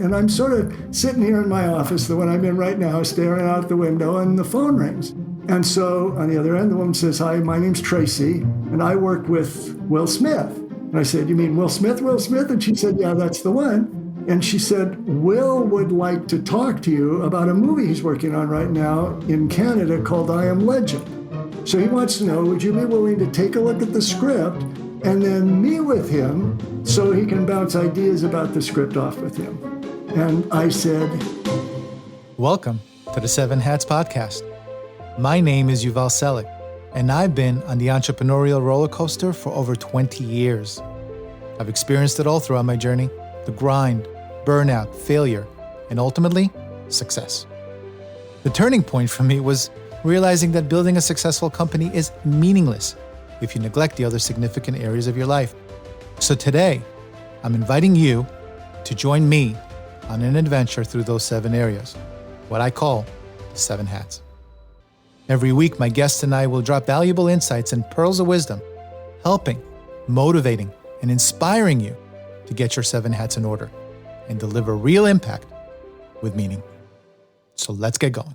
And I'm sort of sitting here in my office, the one I'm in right now, staring out the window, and the phone rings. And so on the other end, the woman says, "Hi, my name's Tracy, and I work with Will Smith." And I said, "You mean Will Smith, Will Smith?" And she said, "Yeah, that's the one." And she said, "Will would like to talk to you about a movie he's working on right now in Canada called I Am Legend. So he wants to know, would you be willing to take a look at the script and then meet with him so he can bounce ideas about the script off with him?" And I said, Welcome to the Seven Hats Podcast. My name is Yuval Seelig, and I've been on the entrepreneurial roller coaster for over 20 years. I've experienced it all throughout my journey: the grind, burnout, failure, and ultimately, success. The turning point for me was realizing that building a successful company is meaningless if you neglect the other significant areas of your life. So today, I'm inviting you to join me on an adventure through those 7 areas, what I call the 7 hats. Every week, my guests and I will drop valuable insights and pearls of wisdom, helping, motivating, and inspiring you to get your 7 hats in order and deliver real impact with meaning. So let's get going.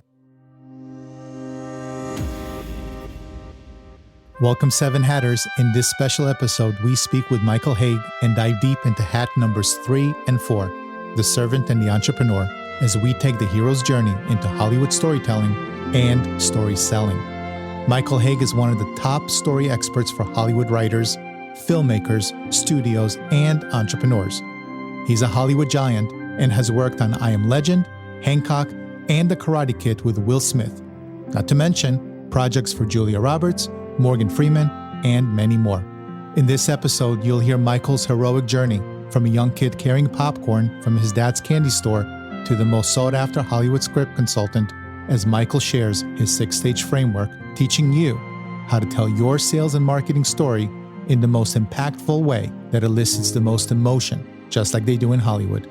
Welcome, 7 Hatters. In this special episode, we speak with Michael Hauge and dive deep into hat numbers 3 and 4, the servant and the entrepreneur, as we take the hero's journey into Hollywood storytelling and story selling. Michael Hauge is one of the top story experts for Hollywood writers, filmmakers, studios, and entrepreneurs. He's a Hollywood giant and has worked on I Am Legend, Hancock, and The Karate Kid with Will Smith, not to mention projects for Julia Roberts, Morgan Freeman, and many more. In this episode, you'll hear Michael's heroic journey from a young kid carrying popcorn from his dad's candy store to the most sought-after Hollywood script consultant, as Michael shares his 6-stage framework, teaching you how to tell your sales and marketing story in the most impactful way that elicits the most emotion, just like they do in Hollywood.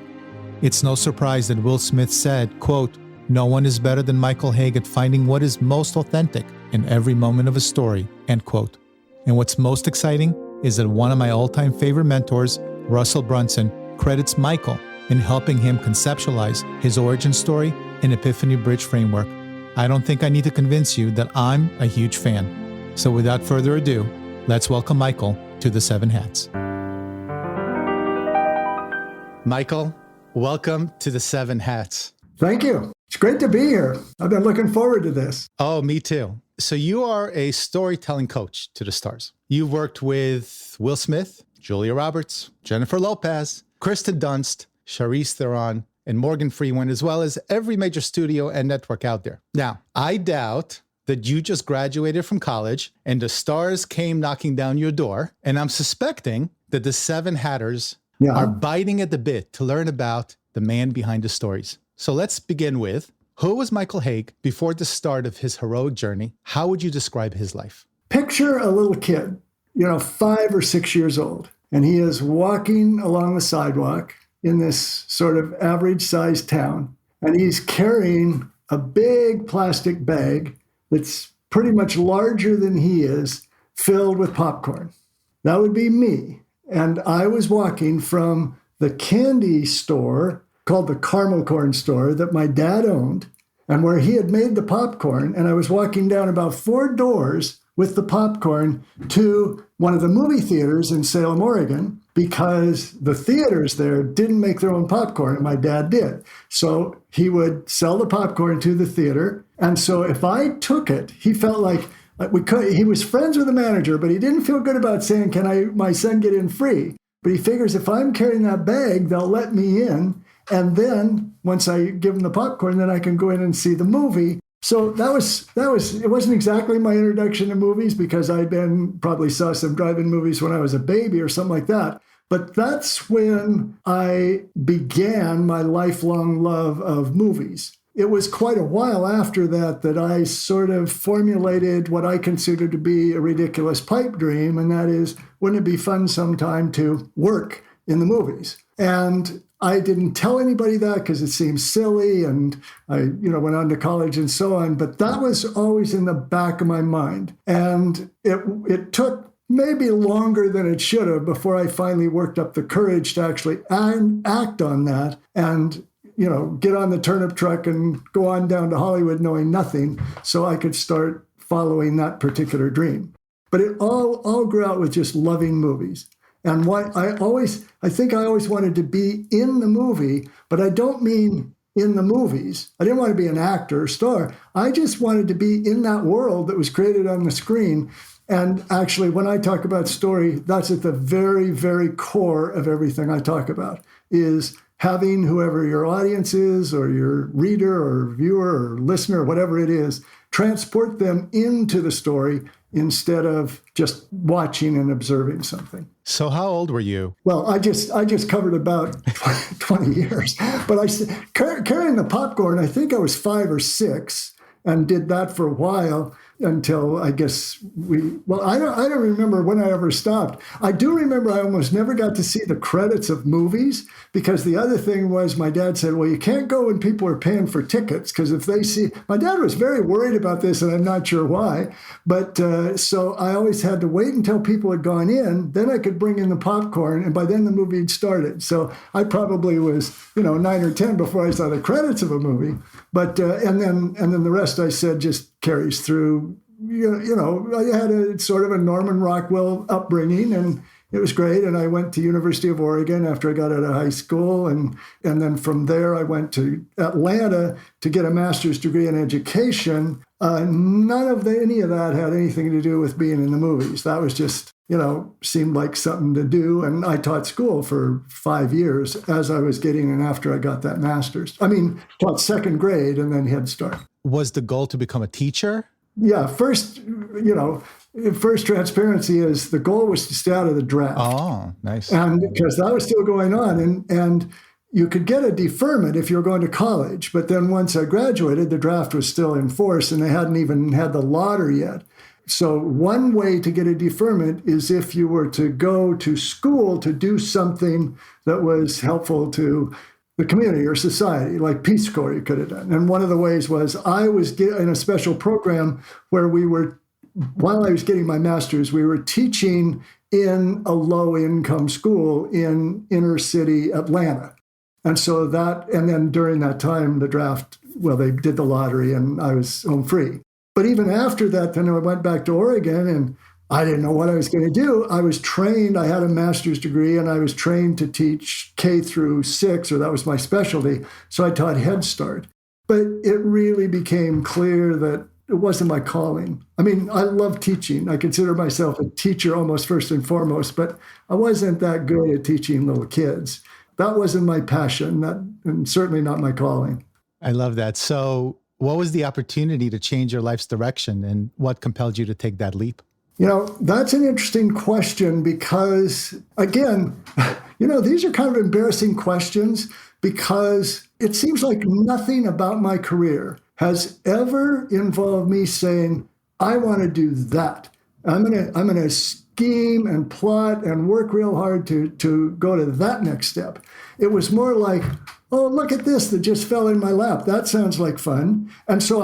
It's no surprise that Will Smith said, quote, "No one is better than Michael Hauge at finding what is most authentic in every moment of a story," end quote. And what's most exciting is that one of my all-time favorite mentors, Russell Brunson, credits Michael in helping him conceptualize his origin story and Epiphany Bridge framework. I don't think I need to convince you that I'm a huge fan. So without further ado, let's welcome Michael to the 7 Hats. Michael, welcome to the 7 Hats. "Thank you. It's great to be here. I've been looking forward to this." Oh, me too. So you are a storytelling coach to the stars. You've worked with Will Smith, Julia Roberts, Jennifer Lopez, Kristen Dunst, Charlize Theron, and Morgan Freeman, as well as every major studio and network out there. Now, I doubt that you just graduated from college and the stars came knocking down your door, and I'm suspecting that the 7 Hatters are biting at the bit to learn about the man behind the stories. So let's begin with, who was Michael Hauge before the start of his heroic journey? How would you describe his life? Picture a little kid, 5 or 6 years old, and he is walking along the sidewalk in this sort of average-sized town, and he's carrying a big plastic bag that's pretty much larger than he is, filled with popcorn. That would be me. And I was walking from the candy store called the Caramel Corn store that my dad owned, and where he had made the popcorn, and I was walking down about 4 doors with the popcorn to one of the movie theaters in Salem, Oregon, because the theaters there didn't make their own popcorn, and my dad did. So he would sell the popcorn to the theater. And so if I took it, he felt like he was friends with the manager, but he didn't feel good about saying, "Can my son get in free?" But he figures if I'm carrying that bag, they'll let me in. And then once I give them the popcorn, then I can go in and see the movie. So that was, it wasn't exactly my introduction to movies, because probably saw some drive-in movies when I was a baby or something like that. But that's when I began my lifelong love of movies. It was quite a while after that I sort of formulated what I consider to be a ridiculous pipe dream, and that is, wouldn't it be fun sometime to work in the movies? And I didn't tell anybody that because it seemed silly, and I, went on to college and so on. But that was always in the back of my mind. And it took maybe longer than it should have before I finally worked up the courage to actually act on that and, get on the turnip truck and go on down to Hollywood knowing nothing so I could start following that particular dream. But it all grew out with just loving movies. And why I think I always wanted to be in the movie, but I don't mean in the movies. I didn't want to be an actor or star. I just wanted to be in that world that was created on the screen. And actually, when I talk about story, that's at the very, very core of everything I talk about, is having whoever your audience is or your reader or viewer or listener, or whatever it is, transport them into the story instead of just watching and observing something. So how old were you? Well, I just covered about 20 years, but carrying the popcorn, I think I was 5 or 6 and did that for a while until I guess I don't remember when I ever stopped. I do remember I almost never got to see the credits of movies because the other thing was my dad said, well, you can't go when people are paying for tickets because if they see, my dad was very worried about this and I'm not sure why, but so I always had to wait until people had gone in, then I could bring in the popcorn and by then the movie had started. So I probably was, 9 or 10 before I saw the credits of a movie, but and then the rest I said just carries through. I had a sort of a Norman Rockwell upbringing and it was great. And I went to University of Oregon after I got out of high school. And then from there, I went to Atlanta to get a master's degree in education. None of any of that had anything to do with being in the movies. That was just, seemed like something to do. And I taught school for 5 years as I was getting in after I got that master's. Taught second grade and then Head Start. Was the goal to become a teacher? Yeah, first transparency is the goal was to stay out of the draft. Oh, nice. And because that was still going on and you could get a deferment if you were going to college. But then once I graduated, the draft was still in force and they hadn't even had the lottery yet. So one way to get a deferment is if you were to go to school to do something that was helpful to the community or society, like Peace Corps you could have done. And one of the ways was I was in a special program where while I was getting my master's, we were teaching in a low-income school in inner city Atlanta. And so and then during that time, the draft, they did the lottery and I was home free. But even after that, then I went back to Oregon and I didn't know what I was going to do. I was trained, I had a master's degree and I was trained to teach K through 6, or that was my specialty. So I taught Head Start. But it really became clear that it wasn't my calling. I love teaching. I consider myself a teacher almost first and foremost, but I wasn't that good at teaching little kids. That wasn't my passion, and certainly not my calling. I love that. So what was the opportunity to change your life's direction and what compelled you to take that leap? That's an interesting question because, again, these are kind of embarrassing questions because it seems like nothing about my career has ever involved me saying, I want to do that. I'm gonna scheme and plot and work real hard to go to that next step. It was more like, oh, look at this that just fell in my lap. That sounds like fun. And so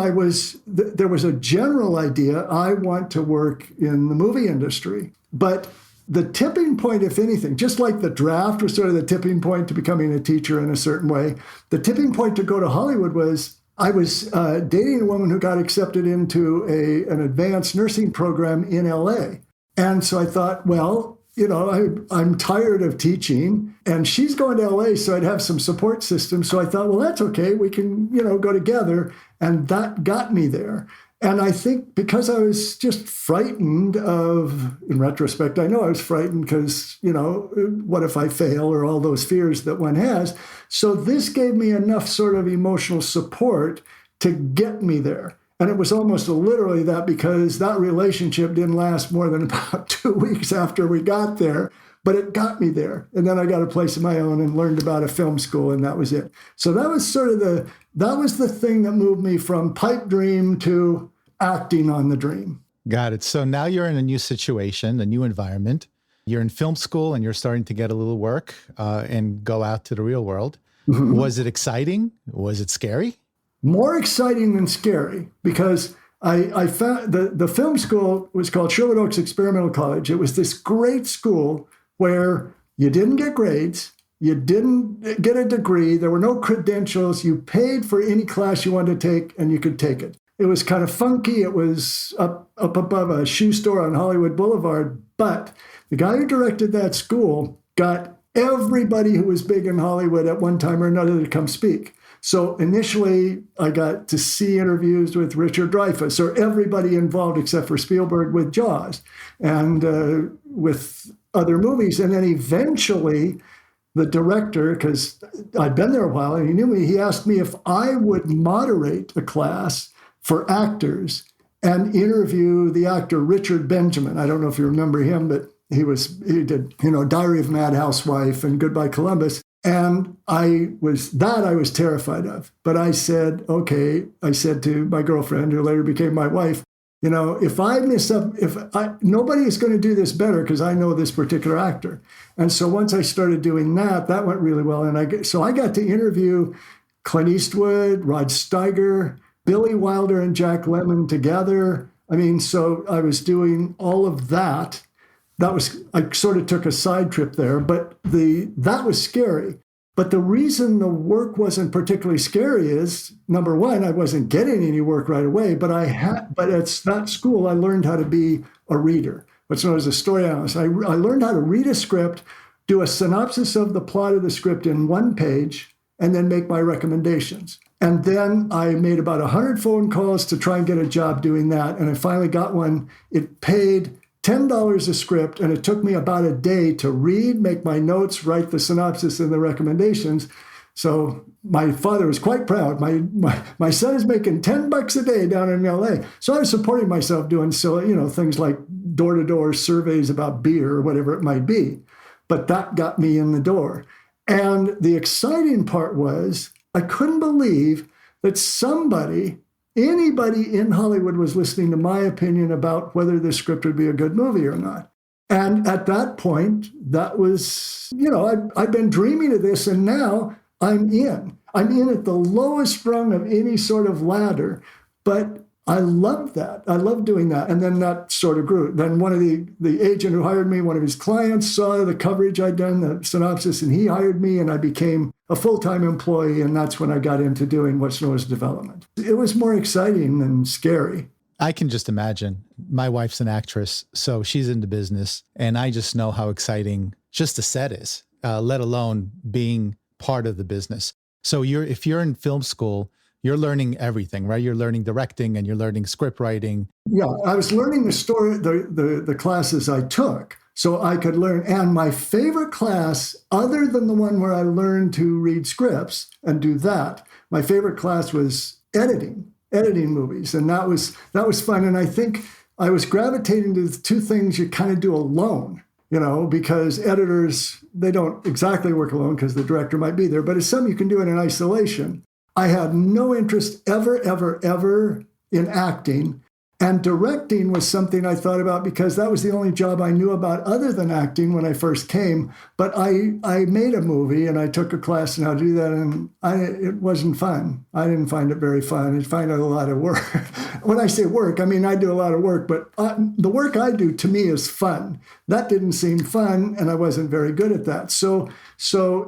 there was a general idea, I want to work in the movie industry. But the tipping point, if anything, just like the draft was sort of the tipping point to becoming a teacher in a certain way, the tipping point to go to Hollywood was I was dating a woman who got accepted into an advanced nursing program in LA. And so I thought, well, I'm tired of teaching and she's going to LA, so I'd have some support system. So I thought, well, that's okay. We can, go together. And that got me there. And I think because I was just frightened in retrospect, I know I was frightened because, what if I fail or all those fears that one has. So this gave me enough sort of emotional support to get me there. And it was almost literally that because that relationship didn't last more than about 2 weeks after we got there, but it got me there. And then I got a place of my own and learned about a film school, and that was it. So that was sort of the thing that moved me from pipe dream to acting on the dream. Got it. So now you're in a new situation, a new environment. You're in film school and you're starting to get a little work and go out to the real world. Mm-hmm. Was it exciting? Was it scary? More exciting than scary because I found the film school was called Sherwood Oaks Experimental College. It was this great school where you didn't get grades, you didn't get a degree, there were no credentials, you paid for any class you wanted to take and you could take it. It was kind of funky. It was up above a shoe store on Hollywood Boulevard, but the guy who directed that school got everybody who was big in Hollywood at one time or another to come speak. So initially, I got to see interviews with Richard Dreyfuss, or everybody involved except for Spielberg with Jaws, and with other movies. And then eventually, the director, because I'd been there a while and he knew me, he asked me if I would moderate a class for actors and interview the actor Richard Benjamin. I don't know if you remember him, but he did, Diary of a Mad Housewife and Goodbye Columbus. And I was terrified of. But I said, okay, I said to my girlfriend, who later became my wife, if I miss up, nobody is going to do this better because I know this particular actor. And so once I started doing that went really well. And I got to interview Clint Eastwood, Rod Steiger, Billy Wilder and Jack Lemmon together. So I was doing all of that. I sort of took a side trip there, but that was scary. But the reason the work wasn't particularly scary is, number one, I wasn't getting any work right away, but at that school, I learned how to be a reader, what's known as a story analyst. I learned how to read a script, do a synopsis of the plot of the script in one page, and then make my recommendations. And then I made about 100 phone calls to try and get a job doing that. And I finally got one. It paid $10 a script, and it took me about a day to read, make my notes, write the synopsis and the recommendations. So my father was quite proud. My son is making $10 a day down in LA. So I was supporting myself doing things like door-to-door surveys about beer or whatever it might be. But that got me in the door. And the exciting part was I couldn't believe that anybody in Hollywood was listening to my opinion about whether this script would be a good movie or not. And at that point, that was, I'd been dreaming of this, and now I'm in. I'm in at the lowest rung of any sort of ladder, but I loved that. I loved doing that. And then that sort of grew. Then one of the agent who hired me, one of his clients, saw the coverage I'd done, the synopsis, and he hired me, and I became a full-time employee. And that's when I got into doing what's known as development. It was more exciting than scary. I can just imagine. My wife's an actress, so she's into business. And I just know how exciting just the set is, let alone being part of the business. So if you're in film school, you're learning everything, right? You're learning directing and you're learning script writing. Yeah, I was learning the story, the classes I took, so I could learn. And my favorite class, other than the one where I learned to read scripts and do that, my favorite class was editing movies. And that was fun. And I think I was gravitating to the two things you kind of do alone, because editors, they don't exactly work alone because the director might be there, but it's something you can do in isolation. I had no interest ever in acting, and directing was something I thought about because that was the only job I knew about other than acting when I first came. But I made a movie and I took a class on how to do that, and it wasn't fun. I didn't find it very fun. I find it a lot of work. When I say work, I mean I do a lot of work, but the work I do to me is fun. That didn't seem fun, and I wasn't very good at that. So,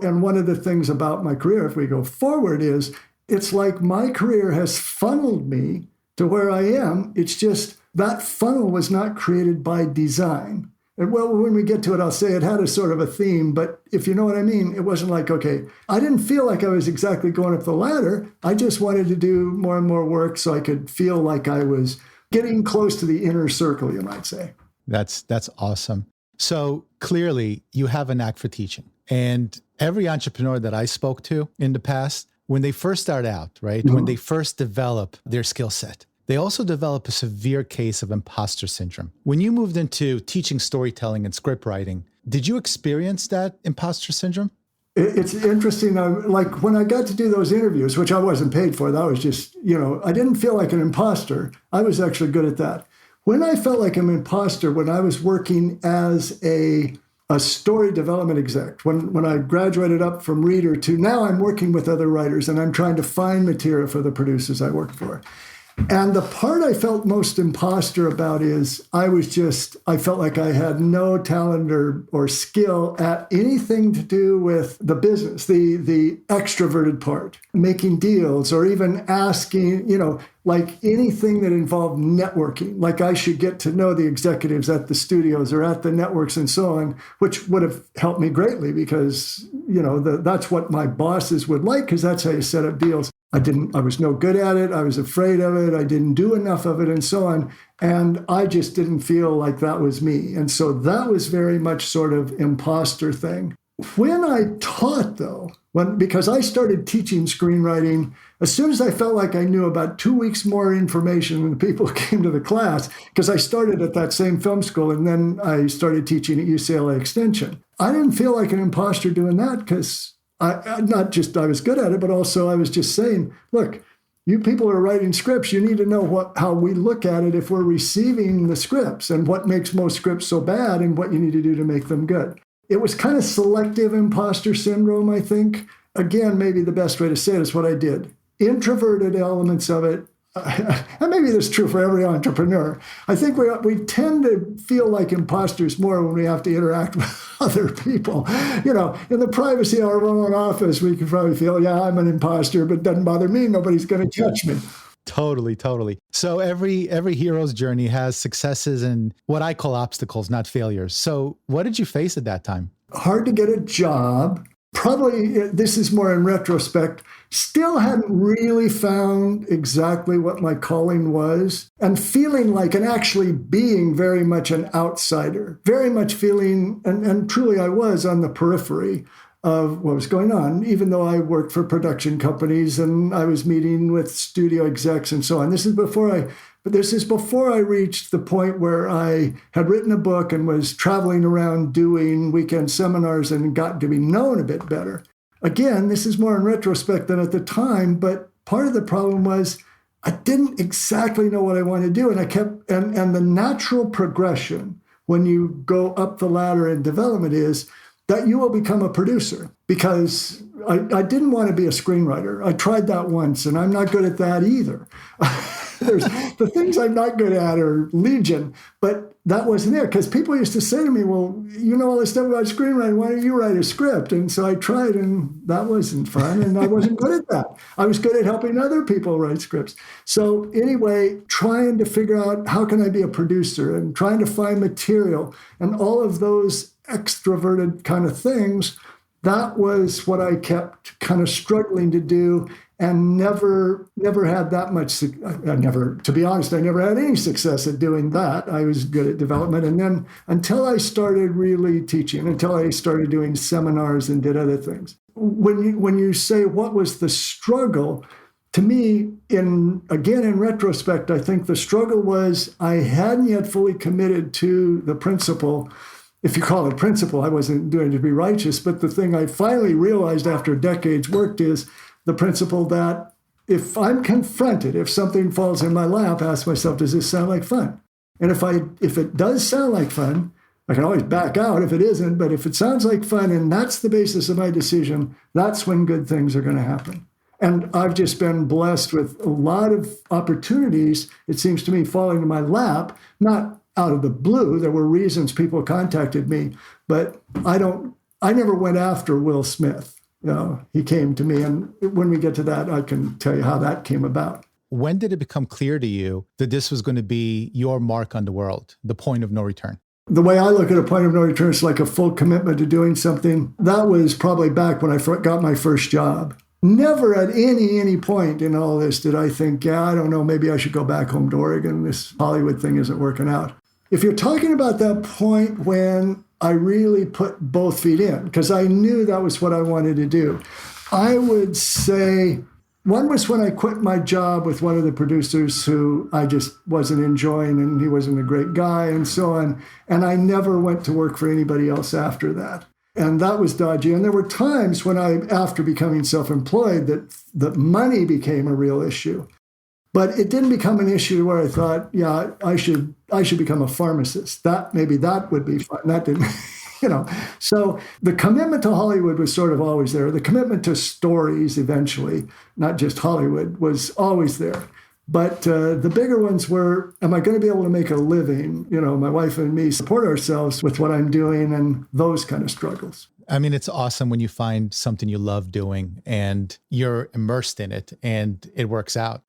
and one of the things about my career, if we go forward, is it's like my career has funneled me to where I am. It's just that funnel was not created by design. And well, when we get to it, I'll say it had a sort of a theme, but if you know what I mean, it wasn't like, okay, I didn't feel like I was exactly going up the ladder. I just wanted to do more and more work so I could feel like I was getting close to the inner circle, you might say. That's awesome. So clearly you have a knack for teaching. And every entrepreneur that I spoke to in the past, when they first start out, right, when they first develop their skill set, they also develop a severe case of imposter syndrome. When you moved into teaching storytelling and script writing, did you experience that imposter syndrome? It's interesting. Like when I got to do those interviews, which I wasn't paid for, that was just, I didn't feel like an imposter. I was actually good at that. When I felt like an imposter, when I was working as a story development exec, when I graduated up from reader to now I'm working with other writers and I'm trying to find material for the producers I work for. And the part I felt most imposter about is I felt like I had no talent or skill at anything to do with the business, the extroverted part, making deals or even asking, like anything that involved networking. Like I should get to know the executives at the studios or at the networks and so on, which would have helped me greatly because, that's what my bosses would like because that's how you set up deals. I was no good at it. I was afraid of it. I didn't do enough of it and so on. And I just didn't feel like that was me. And so that was very much sort of imposter thing. When I taught though, because I started teaching screenwriting, as soon as I felt like I knew about 2 weeks more information than the people who came to the class, because I started at that same film school and then I started teaching at UCLA Extension. I didn't feel like an imposter doing that because not just I was good at it, but also I was just saying, look, you people are writing scripts. You need to know how we look at it if we're receiving the scripts and what makes most scripts so bad and what you need to do to make them good. It was kind of selective imposter syndrome, I think. Again, maybe the best way to say it is what I did. Introverted elements of it, and maybe that's true for every entrepreneur. I think we tend to feel like imposters more when we have to interact with other people. In the privacy of our own office, we can probably feel, yeah, I'm an imposter, but it doesn't bother me. Nobody's going to judge me. Totally. So every hero's journey has successes and what I call obstacles, not failures. So what did you face at that time? Hard to get a job. Probably, this is more in retrospect, still hadn't really found exactly what my calling was and feeling like and actually being very much an outsider, very much feeling, and truly I was on the periphery of what was going on, even though I worked for production companies and I was meeting with studio execs and so on. This is before I reached the point where I had written a book and was traveling around doing weekend seminars and got to be known a bit better. Again, this is more in retrospect than at the time, but part of the problem was I didn't exactly know what I wanted to do. And the natural progression when you go up the ladder in development is that you will become a producer because I didn't want to be a screenwriter. I tried that once and I'm not good at that either. The things I'm not good at are legion, but that wasn't it because people used to say to me, well, you know all this stuff about screenwriting, why don't you write a script? And so I tried and that wasn't fun and I wasn't good at that. I was good at helping other people write scripts. So anyway, trying to figure out how can I be a producer and trying to find material and all of those extroverted kind of things, that was what I kept kind of struggling to do and never had that much. To be honest, I never had any success at doing that. I was good at development. And then until I started really teaching, until I started doing seminars and did other things. When you say what was the struggle, to me, in retrospect, I think the struggle was I hadn't yet fully committed to the principle. If you call it principle, I wasn't doing it to be righteous, but the thing I finally realized after decades worked is the principle that if I'm confronted, if something falls in my lap, ask myself, does this sound like fun? And if it does sound like fun, I can always back out if it isn't, but if it sounds like fun and that's the basis of my decision, that's when good things are going to happen. And I've just been blessed with a lot of opportunities, it seems to me, falling in my lap, not out of the blue. There were reasons people contacted me, but I never went after Will Smith. He came to me, and when we get to that, I can tell you how that came about. When did it become clear to you that this was going to be your mark on the world, the point of no return? The way I look at a point of no return is like a full commitment to doing something. That was probably back when I got my first job. Never at any point in all this did I think, I don't know, maybe I should go back home to Oregon. This Hollywood thing isn't working out. If you're talking about that point when I really put both feet in, because I knew that was what I wanted to do, I would say one was when I quit my job with one of the producers who I just wasn't enjoying, and he wasn't a great guy and so on. And I never went to work for anybody else after that. And that was dodgy. And there were times when after becoming self-employed, that money became a real issue. But it didn't become an issue where I thought, I should become a pharmacist. Maybe that would be fun. That didn't, So the commitment to Hollywood was sort of always there. The commitment to stories eventually, not just Hollywood, was always there. But the bigger ones were, am I going to be able to make a living? My wife and me support ourselves with what I'm doing and those kind of struggles. I mean, it's awesome when you find something you love doing and you're immersed in it and it works out.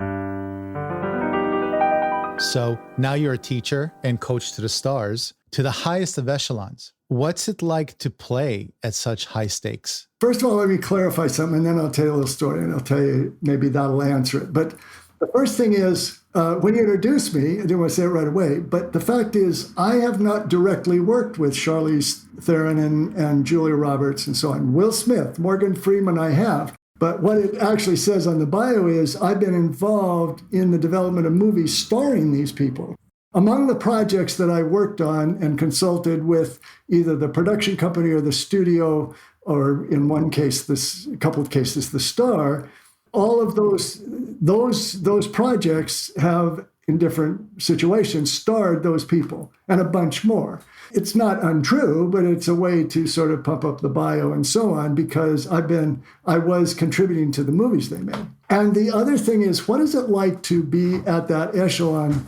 So now you're a teacher and coach to the stars, to the highest of echelons. What's it like to play at such high stakes? First of all, let me clarify something, and then I'll tell you a little story, and I'll tell you, maybe that'll answer it. But the first thing is, when you introduced me, I didn't want to say it right away, but the fact is, I have not directly worked with Charlize Theron and Julia Roberts and so on. Will Smith, Morgan Freeman, I have. But what it actually says on the bio is, I've been involved in the development of movies starring these people. Among the projects that I worked on and consulted with either the production company or the studio, or in one case, a couple of cases, the star, all of those projects have, in different situations, starred those people and a bunch more. It's not untrue, but it's a way to sort of pump up the bio and so on, because I was contributing to the movies they made. And the other thing is, what is it like to be at that echelon?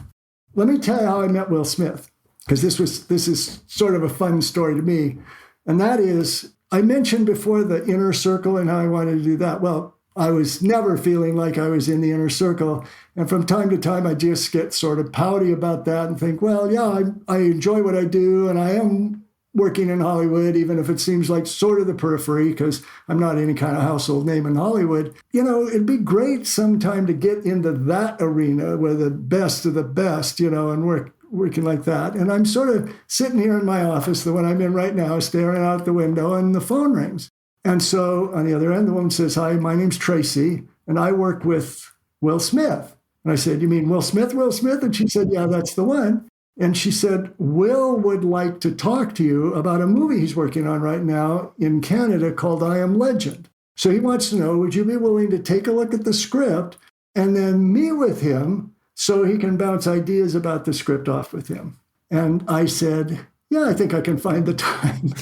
Let me tell you how I met Will Smith, because this is sort of a fun story to me. And that is, I mentioned before the inner circle and how I wanted to do that. Well, I was never feeling like I was in the inner circle. And from time to time, I just get sort of pouty about that and think, well, yeah, I enjoy what I do. And I am working in Hollywood, even if it seems like sort of the periphery, because I'm not any kind of household name in Hollywood. It'd be great sometime to get into that arena where the best of the best, and working like that. And I'm sort of sitting here in my office, the one I'm in right now, staring out the window, and the phone rings. And so on the other end, the woman says, hi, my name's Tracy, and I work with Will Smith. And I said, you mean Will Smith, Will Smith? And she said, yeah, that's the one. And she said, Will would like to talk to you about a movie he's working on right now in Canada called I Am Legend. So he wants to know, would you be willing to take a look at the script and then meet with him so he can bounce ideas about the script off with him? And I said, yeah, I think I can find the time.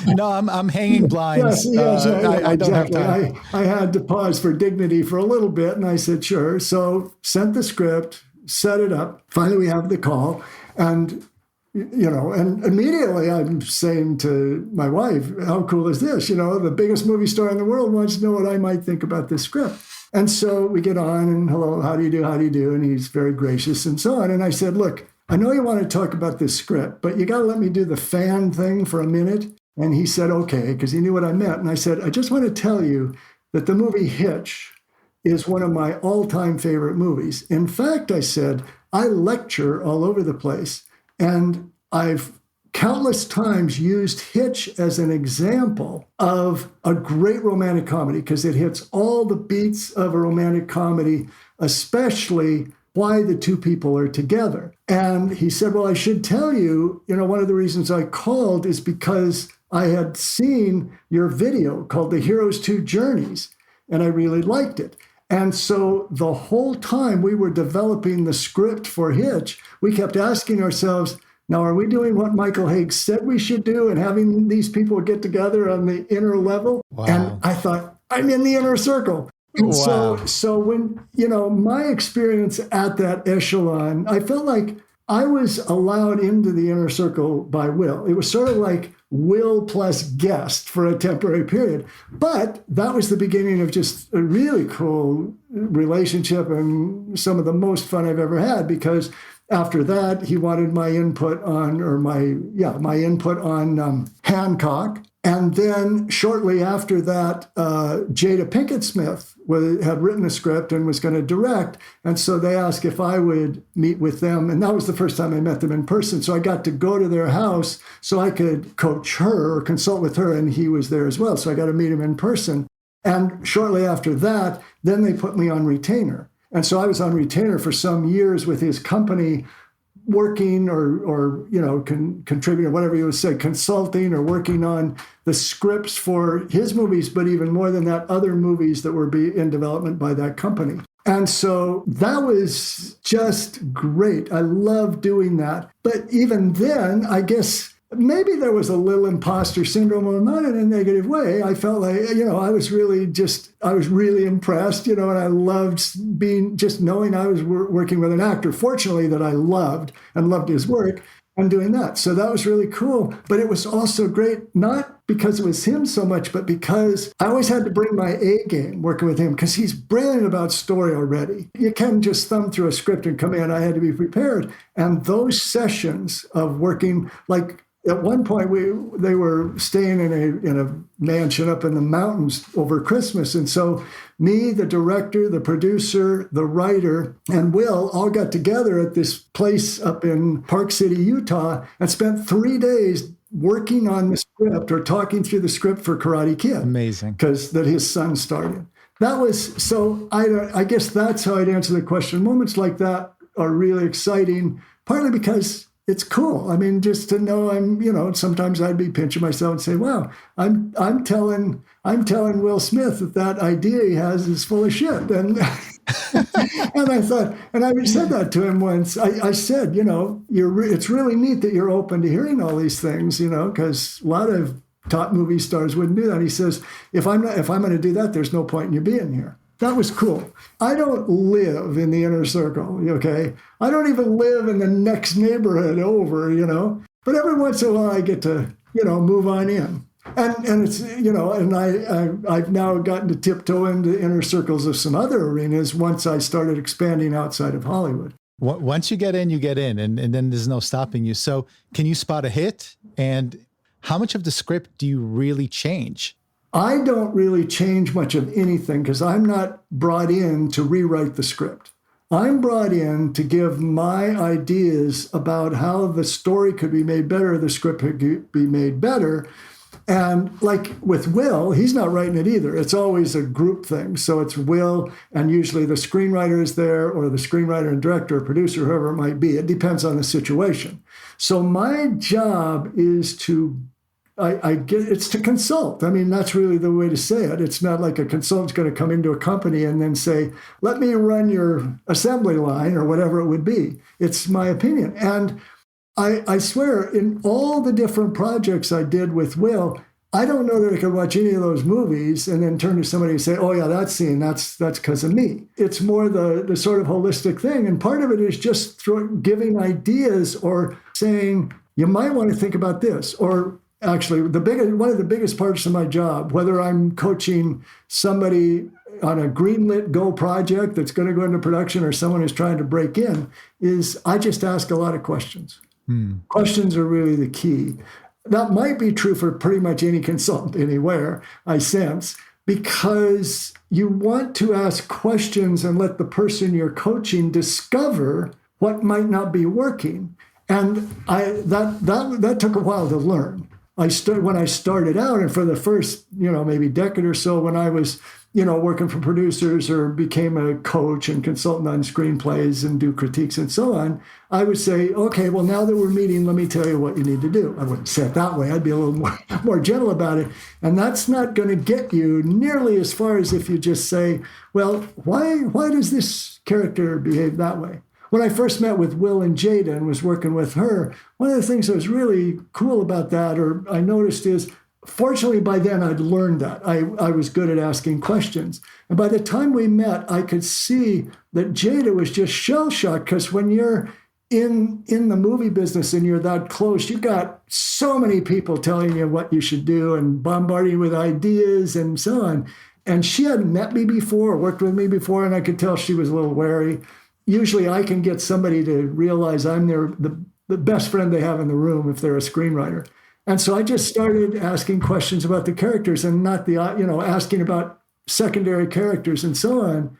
No, I'm hanging blinds. Yes, I don't have time. I had to pause for dignity for a little bit, and I said, sure. So sent the script, set it up. Finally, we have the call. And, and immediately I'm saying to my wife, how cool is this? The biggest movie star in the world wants to know what I might think about this script. And so we get on and, hello, how do you do? How do you do? And he's very gracious and so on. And I said, look, I know you want to talk about this script, but you got to let me do the fan thing for a minute. And he said, okay, because he knew what I meant. And I said, I just want to tell you that the movie Hitch is one of my all-time favorite movies. In fact, I said, I lecture all over the place, and I've countless times used Hitch as an example of a great romantic comedy, because it hits all the beats of a romantic comedy, especially why the two people are together. And he said, well, I should tell you, one of the reasons I called is because I had seen your video called The Hero's Two Journeys, and I really liked it. And so the whole time we were developing the script for Hitch, we kept asking ourselves, now, are we doing what Michael Hauge said we should do and having these people get together on the inner level? Wow. And I thought, I'm in the inner circle. And wow. So when, my experience at that echelon, I felt like I was allowed into the inner circle by Will. It was sort of like Will plus guest for a temporary period. But that was the beginning of just a really cool relationship and some of the most fun I've ever had, because after that, he wanted my input on Hancock. And then shortly after that, Jada Pinkett Smith had written a script and was going to direct. And so they asked if I would meet with them. And that was the first time I met them in person. So I got to go to their house so I could coach her or consult with her. And he was there as well. So I got to meet him in person. And shortly after that, then they put me on retainer. And so I was on retainer for some years with his company, working or contributing, or whatever you would say, consulting or working on the scripts for his movies, but even more than that, other movies that were in development by that company. And so that was just great. I loved doing that. But even then, I guess maybe there was a little imposter syndrome, well, not in a negative way. I felt like, I was really impressed, and I loved just knowing I was working with an actor, fortunately, that I loved and loved his work and doing that. So that was really cool. But it was also great, not because it was him so much, but because I always had to bring my A game working with him, because he's brilliant about story already. You can't just thumb through a script and come in. I had to be prepared. And those sessions of working, like, at one point, they were staying in a mansion up in the mountains over Christmas. And so me, the director, the producer, the writer, and Will all got together at this place up in Park City, Utah, and spent 3 days working on the script or talking through the script for Karate Kid. Amazing. Because that his son started. That was, so I guess that's how I'd answer the question. Moments like that are really exciting, partly because it's cool. I mean, just to know sometimes I'd be pinching myself and say, wow, I'm telling Will Smith that idea he has is full of shit. And and I thought, and I said that to him once. I said, it's really neat that you're open to hearing all these things, because a lot of top movie stars wouldn't do that. He says, if I'm going to do that, there's no point in you being here. That was cool. I don't live in the inner circle, okay? I don't even live in the next neighborhood over, But every once in a while I get to, move on in. And it's, and I've now gotten to tiptoe into inner circles of some other arenas once I started expanding outside of Hollywood. Once you get in, and then there's no stopping you. So can you spot a hit? And how much of the script do you really change? I don't really change much of anything because I'm not brought in to rewrite the script. I'm brought in to give my ideas about how the story could be made better, the script could be made better. And like with Will, he's not writing it either. It's always a group thing. So it's Will, and usually the screenwriter is there, or the screenwriter and director or producer, whoever it might be. It depends on the situation. So my job is it's to consult. I mean, that's really the way to say it. It's not like a consultant's going to come into a company and then say, let me run your assembly line or whatever it would be. It's my opinion. And I swear, in all the different projects I did with Will, I don't know that I could watch any of those movies and then turn to somebody and say, oh yeah, that scene, that's because of me. It's more the sort of holistic thing. And part of it is just giving ideas or saying, you might want to think about this, or actually, one of the biggest parts of my job, whether I'm coaching somebody on a greenlit go project that's going to go into production or someone who's trying to break in, is I just ask a lot of questions. Questions are really the key. That might be true for pretty much any consultant anywhere, I sense, because you want to ask questions and let the person you're coaching discover what might not be working. And that took a while to learn. When I started out, and for the first, maybe decade or so, when I was, working for producers or became a coach and consultant on screenplays and do critiques and so on, I would say, okay, well, now that we're meeting, let me tell you what you need to do. I wouldn't say it that way. I'd be a little more gentle about it. And that's not going to get you nearly as far as if you just say, well, why does this character behave that way? When I first met with Will and Jada and was working with her, one of the things that was really cool about that, or I noticed, is fortunately by then I'd learned that. I was good at asking questions. And by the time we met, I could see that Jada was just shell-shocked, because when you're in the movie business and you're that close, you've got so many people telling you what you should do and bombarding you with ideas and so on. And she hadn't met me before or worked with me before, and I could tell she was a little wary. Usually I can get somebody to realize I'm the best friend they have in the room if they're a screenwriter. And so I just started asking questions about the characters and not asking about secondary characters and so on.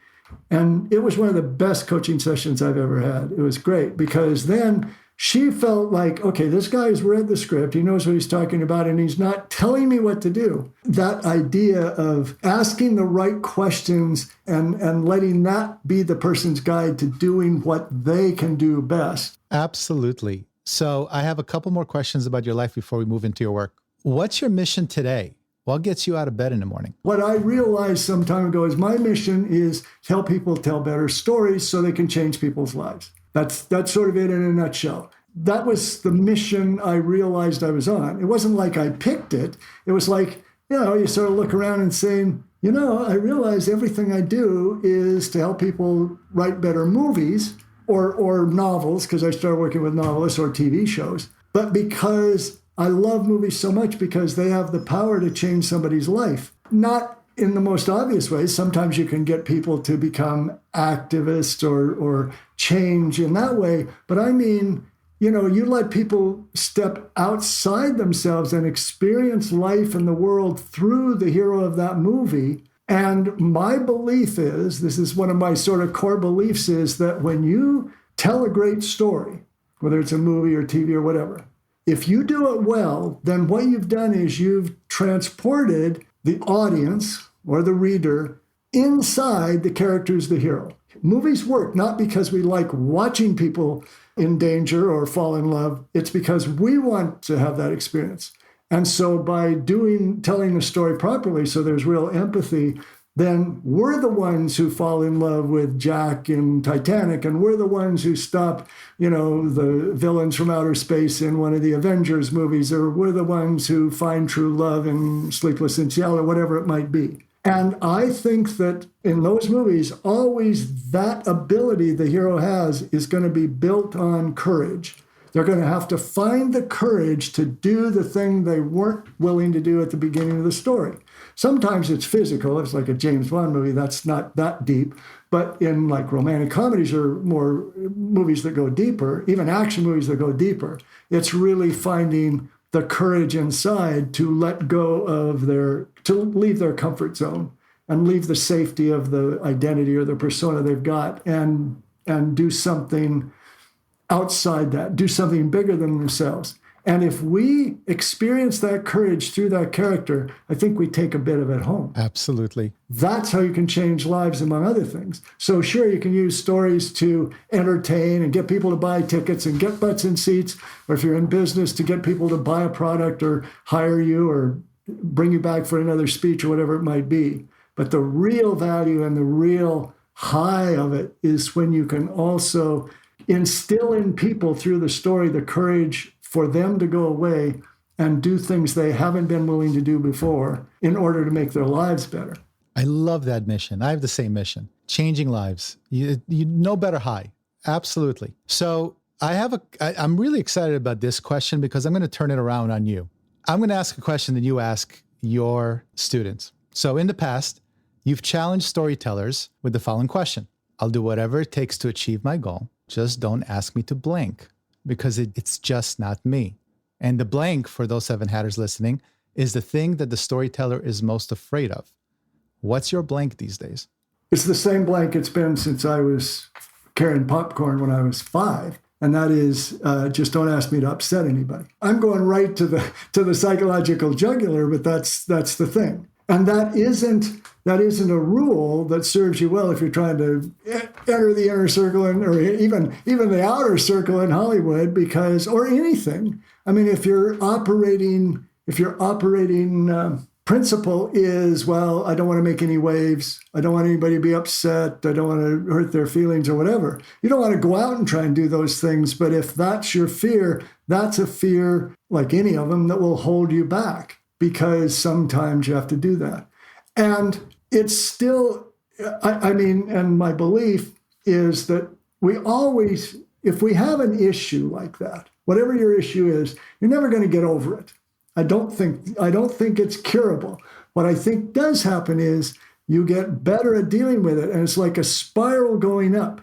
And it was one of the best coaching sessions I've ever had. It was great, because then she felt like, okay, this guy has read the script. He knows what he's talking about, and he's not telling me what to do. That idea of asking the right questions and letting that be the person's guide to doing what they can do best. Absolutely. So I have a couple more questions about your life before we move into your work. What's your mission today? What gets you out of bed in the morning? What I realized some time ago is my mission is to help people tell better stories so they can change people's lives. That's sort of it in a nutshell. that was the mission I realized I was on. It wasn't like I picked it. It was like, you sort of look around and saying, I realize everything I do is to help people write better movies or novels, because I started working with novelists, or TV shows. But because I love movies so much, because they have the power to change somebody's life. Not in the most obvious ways. Sometimes you can get people to become activists or change in that way. But I mean, you let people step outside themselves and experience life and the world through the hero of that movie. And my belief is, this is one of my sort of core beliefs, is that when you tell a great story, whether it's a movie or TV or whatever, if you do it well, then what you've done is you've transported the audience or the reader inside the character's the hero. Movies work not because we like watching people in danger or fall in love. It's because we want to have that experience. And so by telling the story properly, so there's real empathy, then we're the ones who fall in love with Jack in Titanic, and we're the ones who stop, the villains from outer space in one of the Avengers movies, or we're the ones who find true love in Sleepless in Seattle, or whatever it might be. And I think that in those movies, always that ability the hero has is going to be built on courage. They're going to have to find the courage to do the thing they weren't willing to do at the beginning of the story. Sometimes it's physical. It's like a James Bond movie. That's not that deep. But in like romantic comedies or more movies that go deeper, even action movies that go deeper, it's really finding the courage inside to let go of to leave their comfort zone and leave the safety of the identity or the persona they've got and do something outside that, do something bigger than themselves. And if we experience that courage through that character, I think we take a bit of it home. Absolutely. That's how you can change lives, among other things. So sure, you can use stories to entertain and get people to buy tickets and get butts in seats, or if you're in business, to get people to buy a product or hire you or bring you back for another speech or whatever it might be. But the real value and the real high of it is when you can also instill in people through the story the courage for them to go away and do things they haven't been willing to do before in order to make their lives better. I love that mission. I have the same mission, changing lives. You know better high. Absolutely. So I'm really excited about this question because I'm going to turn it around on you. I'm going to ask a question that you ask your students. So in the past, you've challenged storytellers with the following question. I'll do whatever it takes to achieve my goal. Just don't ask me to blank, because it's just not me. And the blank, for those seven hatters listening, is the thing that the storyteller is most afraid of. What's your blank these days? It's the same blank it's been since I was carrying popcorn when I was 5. And that is, just don't ask me to upset anybody. I'm going right to the psychological jugular, but that's the thing. And that isn't a rule that serves you well if you're trying to enter the inner circle or even the outer circle in Hollywood, or anything. I mean, if your operating principle is, well, I don't want to make any waves, I don't want anybody to be upset, I don't want to hurt their feelings or whatever. You don't want to go out and try and do those things. But if that's your fear, that's a fear, like any of them, that will hold you back. Because sometimes you have to do that. And it's still, and my belief is that we always, if we have an issue like that, whatever your issue is, you're never going to get over it. I don't think it's curable. What I think does happen is you get better at dealing with it, and it's like a spiral going up.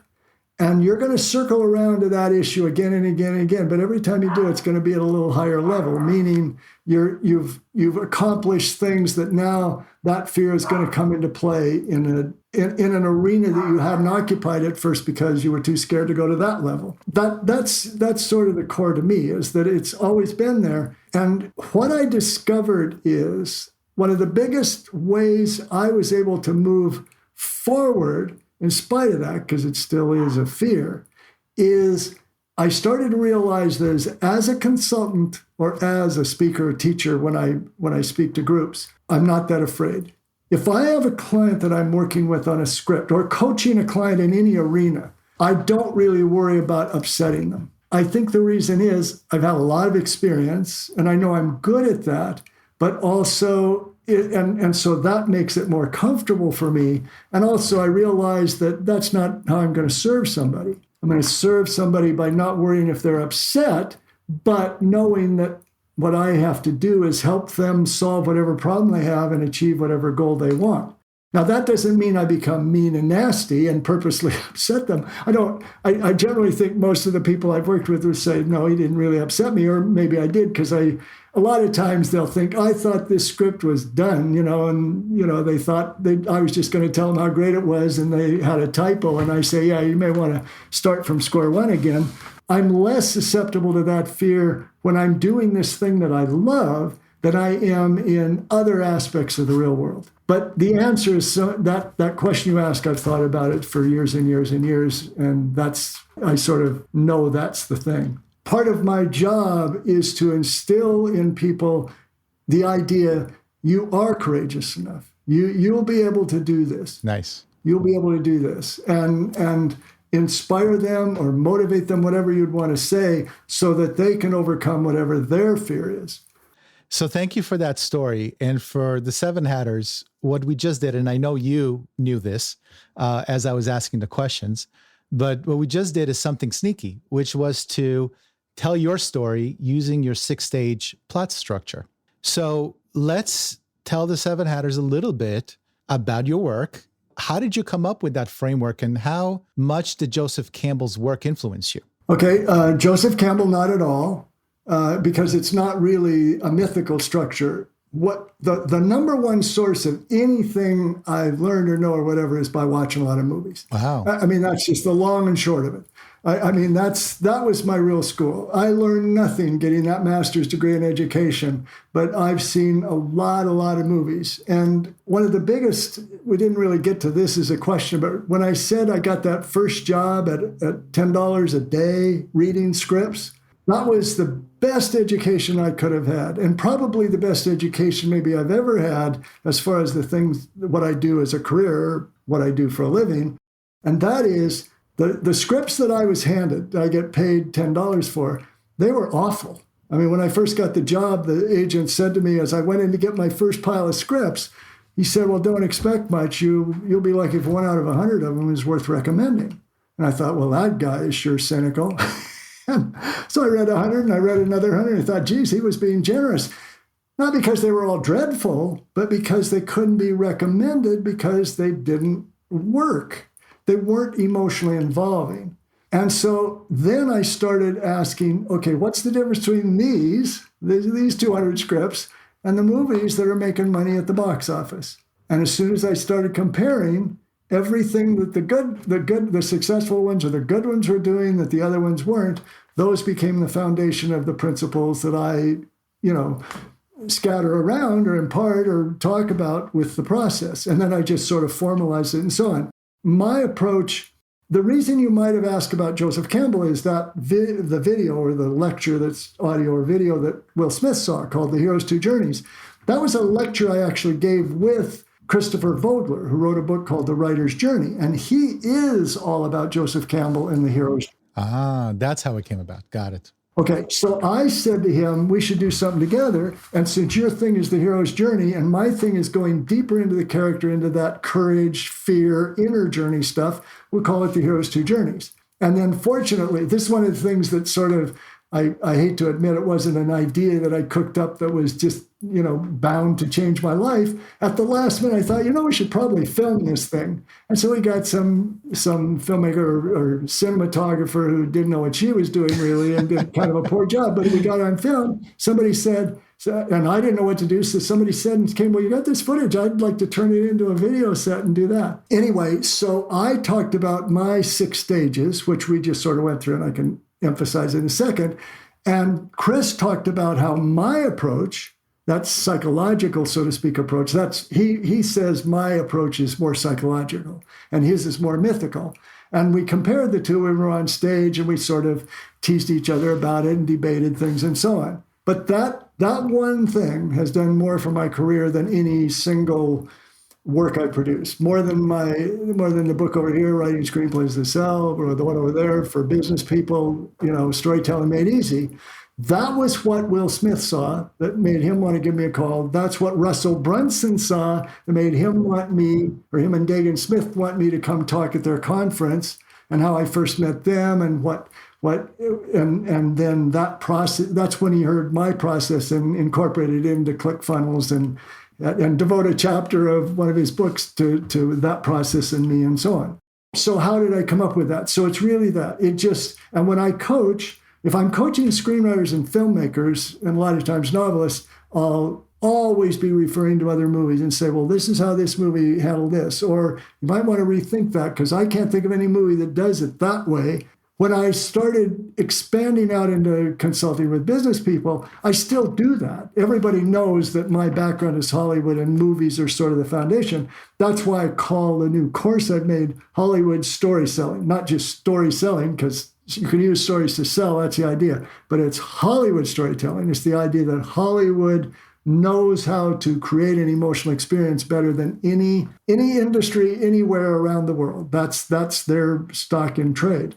And you're going to circle around to that issue again and again and again. But every time you do, it's going to be at a little higher level, meaning you've accomplished things that now that fear is going to come into play in an arena that you hadn't occupied at first because you were too scared to go to that level. That's sort of the core to me, is that it's always been there. And what I discovered is one of the biggest ways I was able to move forward in spite of that, because it still is a fear, is I started to realize that as a consultant or as a speaker or teacher, when I speak to groups, I'm not that afraid. If I have a client that I'm working with on a script or coaching a client in any arena, I don't really worry about upsetting them. I think the reason is I've had a lot of experience and I know I'm good at that, but also, and so that makes it more comfortable for me. And also I realize that that's not how I'm going to serve somebody. I'm going to serve somebody by not worrying if they're upset, but knowing that what I have to do is help them solve whatever problem they have and achieve whatever goal they want. Now, that doesn't mean I become mean and nasty and purposely upset them. I generally think most of the people I've worked with would say, no, he didn't really upset me, or maybe I did, because a lot of times they'll think, I thought this script was done, and, they thought I was just going to tell them how great it was, and they had a typo, and I say, yeah, you may want to start from square one again. I'm less susceptible to that fear when I'm doing this thing that I love than I am in other aspects of the real world. But the answer is that question you ask, I've thought about it for years and years and years, and I sort of know that's the thing. Part of my job is to instill in people the idea you are courageous enough. You'll be able to do this. Nice. You'll be able to do this, and inspire them or motivate them, whatever you'd want to say, so that they can overcome whatever their fear is. So thank you for that story. And for the Seven Hatters, what we just did, and I know you knew this as I was asking the questions, but what we just did is something sneaky, which was to tell your story using your 6-stage plot structure. So let's tell the Seven Hatters a little bit about your work. How did you come up with that framework, and how much did Joseph Campbell's work influence you? Okay, Joseph Campbell, not at all. Because it's not really a mythical structure. What the number one source of anything I've learned or know or whatever is by watching a lot of movies. Wow. I mean, that's just the long and short of it. I mean, that was my real school. I learned nothing getting that master's degree in education, but I've seen a lot of movies. And one of the biggest, we didn't really get to this as a question, but when I said I got that first job at $10 a day reading scripts, that was the best education I could have had, and probably the best education maybe I've ever had as far as the things, what I do as a career, what I do for a living. And that is the scripts that I was handed, that I get paid $10 for, they were awful. I mean, when I first got the job, the agent said to me as I went in to get my first pile of scripts, he said, well, don't expect much. You'll be lucky if 1 out of 100 of them is worth recommending. And I thought, well, that guy is sure cynical. So I read 100 and I read another 100 and I thought, geez, he was being generous. Not because they were all dreadful, but because they couldn't be recommended because they didn't work. They weren't emotionally involving. And so then I started asking, okay, what's the difference between these 200 scripts and the movies that are making money at the box office? And as soon as I started comparing everything that the successful ones or the good ones were doing that the other ones weren't, those became the foundation of the principles that I, scatter around or impart or talk about with the process. And then I just sort of formalize it and so on. My approach, the reason you might have asked about Joseph Campbell is that the video or the lecture that's audio or video that Will Smith saw called The Hero's Two Journeys, that was a lecture I actually gave with Christopher Vogler, who wrote a book called The Writer's Journey. And he is all about Joseph Campbell and the hero's. That's how it came about. Got it. Okay, so I said to him, we should do something together. And since your thing is the hero's journey, and my thing is going deeper into the character, into that courage, fear, inner journey stuff, we'll call it The Hero's Two Journeys. And then fortunately, this is one of the things that sort of, I hate to admit it wasn't an idea that I cooked up that was just, bound to change my life. At the last minute, I thought, we should probably film this thing. And so we got some filmmaker or cinematographer who didn't know what she was doing really and did kind of a poor job, but we got on film. Somebody said, and I didn't know what to do, so somebody said and came, well, you got this footage. I'd like to turn it into a video set and do that. Anyway, so I talked about my 6 stages, which we just sort of went through, and I can emphasize in a second. And Chris talked about how my approach, that psychological, so to speak, approach, he says my approach is more psychological and his is more mythical. And we compared the two when we were on stage and we sort of teased each other about it and debated things and so on. But that one thing has done more for my career than any single work I produce, more than the book over here, Writing Screenplays to Sell, or the one over there for business people, Storytelling Made Easy. That was what Will Smith saw that made him want to give me a call. That's what Russell Brunson saw that made him want me, or him and Dagan Smith want me to come talk at their conference, and how I first met them, and and then that process. That's when he heard my process and incorporated it into ClickFunnels and devote a chapter of one of his books to that process and me and so on. So how did I come up with that? So it's really that. And when I coach, if I'm coaching screenwriters and filmmakers, and a lot of times novelists, I'll always be referring to other movies and say, well, this is how this movie handled this. Or you might want to rethink that because I can't think of any movie that does it that way. When I started expanding out into consulting with business people, I still do that. Everybody knows that my background is Hollywood and movies are sort of the foundation. That's why I call the new course I've made Hollywood Story Selling, not just story selling, because you can use stories to sell, that's the idea, but it's Hollywood storytelling. It's the idea that Hollywood knows how to create an emotional experience better than any industry anywhere around the world. That's their stock in trade.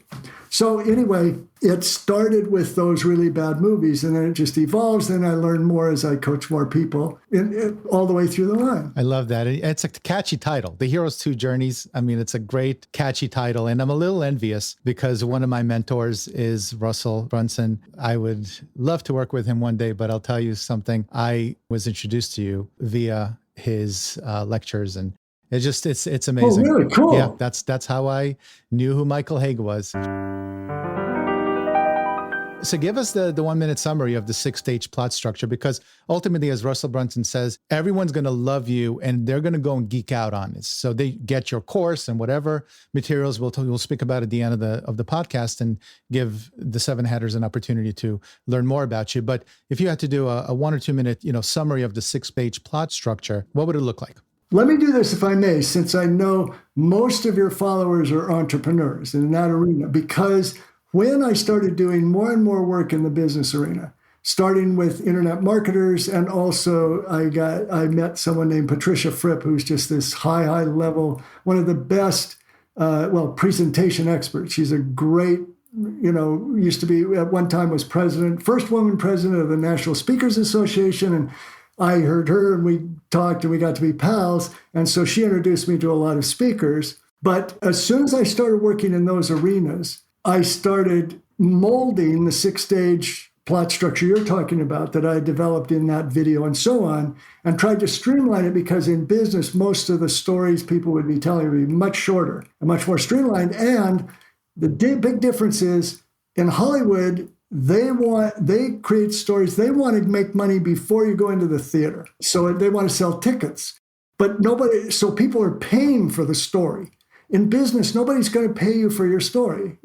So anyway, it started with those really bad movies, and then it just evolves. Then I learn more as I coach more people all the way through the line. I love that. It's a catchy title, The Hero's Two Journeys. I mean, it's a great, catchy title. And I'm a little envious because one of my mentors is Russell Brunson. I would love to work with him one day, but I'll tell you something. I was introduced to you via his lectures, and it's amazing. Oh, really? Cool. Yeah, that's how I knew who Michael Hauge was. So give us the 1 minute summary of the 6-stage plot structure, because ultimately, as Russell Brunson says, everyone's going to love you and they're going to go and geek out on it. So they get your course and whatever materials we'll speak about at the end of the podcast and give the 7 headers an opportunity to learn more about you. But if you had to do a 1 or 2 minute, summary of the 6-page plot structure, what would it look like? Let me do this if I may, since I know most of your followers are entrepreneurs in that arena, because when I started doing more and more work in the business arena, starting with internet marketers, and also I met someone named Patricia Fripp, who's just this high level, one of the best, presentation experts. She's a great, used to be at one time was first woman president of the National Speakers Association. And I heard her and we talked and we got to be pals. And so she introduced me to a lot of speakers. But as soon as I started working in those arenas, I started molding the 6-stage plot structure you're talking about that I developed in that video and so on, and tried to streamline it, because in business, most of the stories people would be telling would be much shorter and much more streamlined. And the big difference is in Hollywood, they create stories. They want to make money before you go into the theater. So they want to sell tickets, but so people are paying for the story. In business, nobody's going to pay you for your story,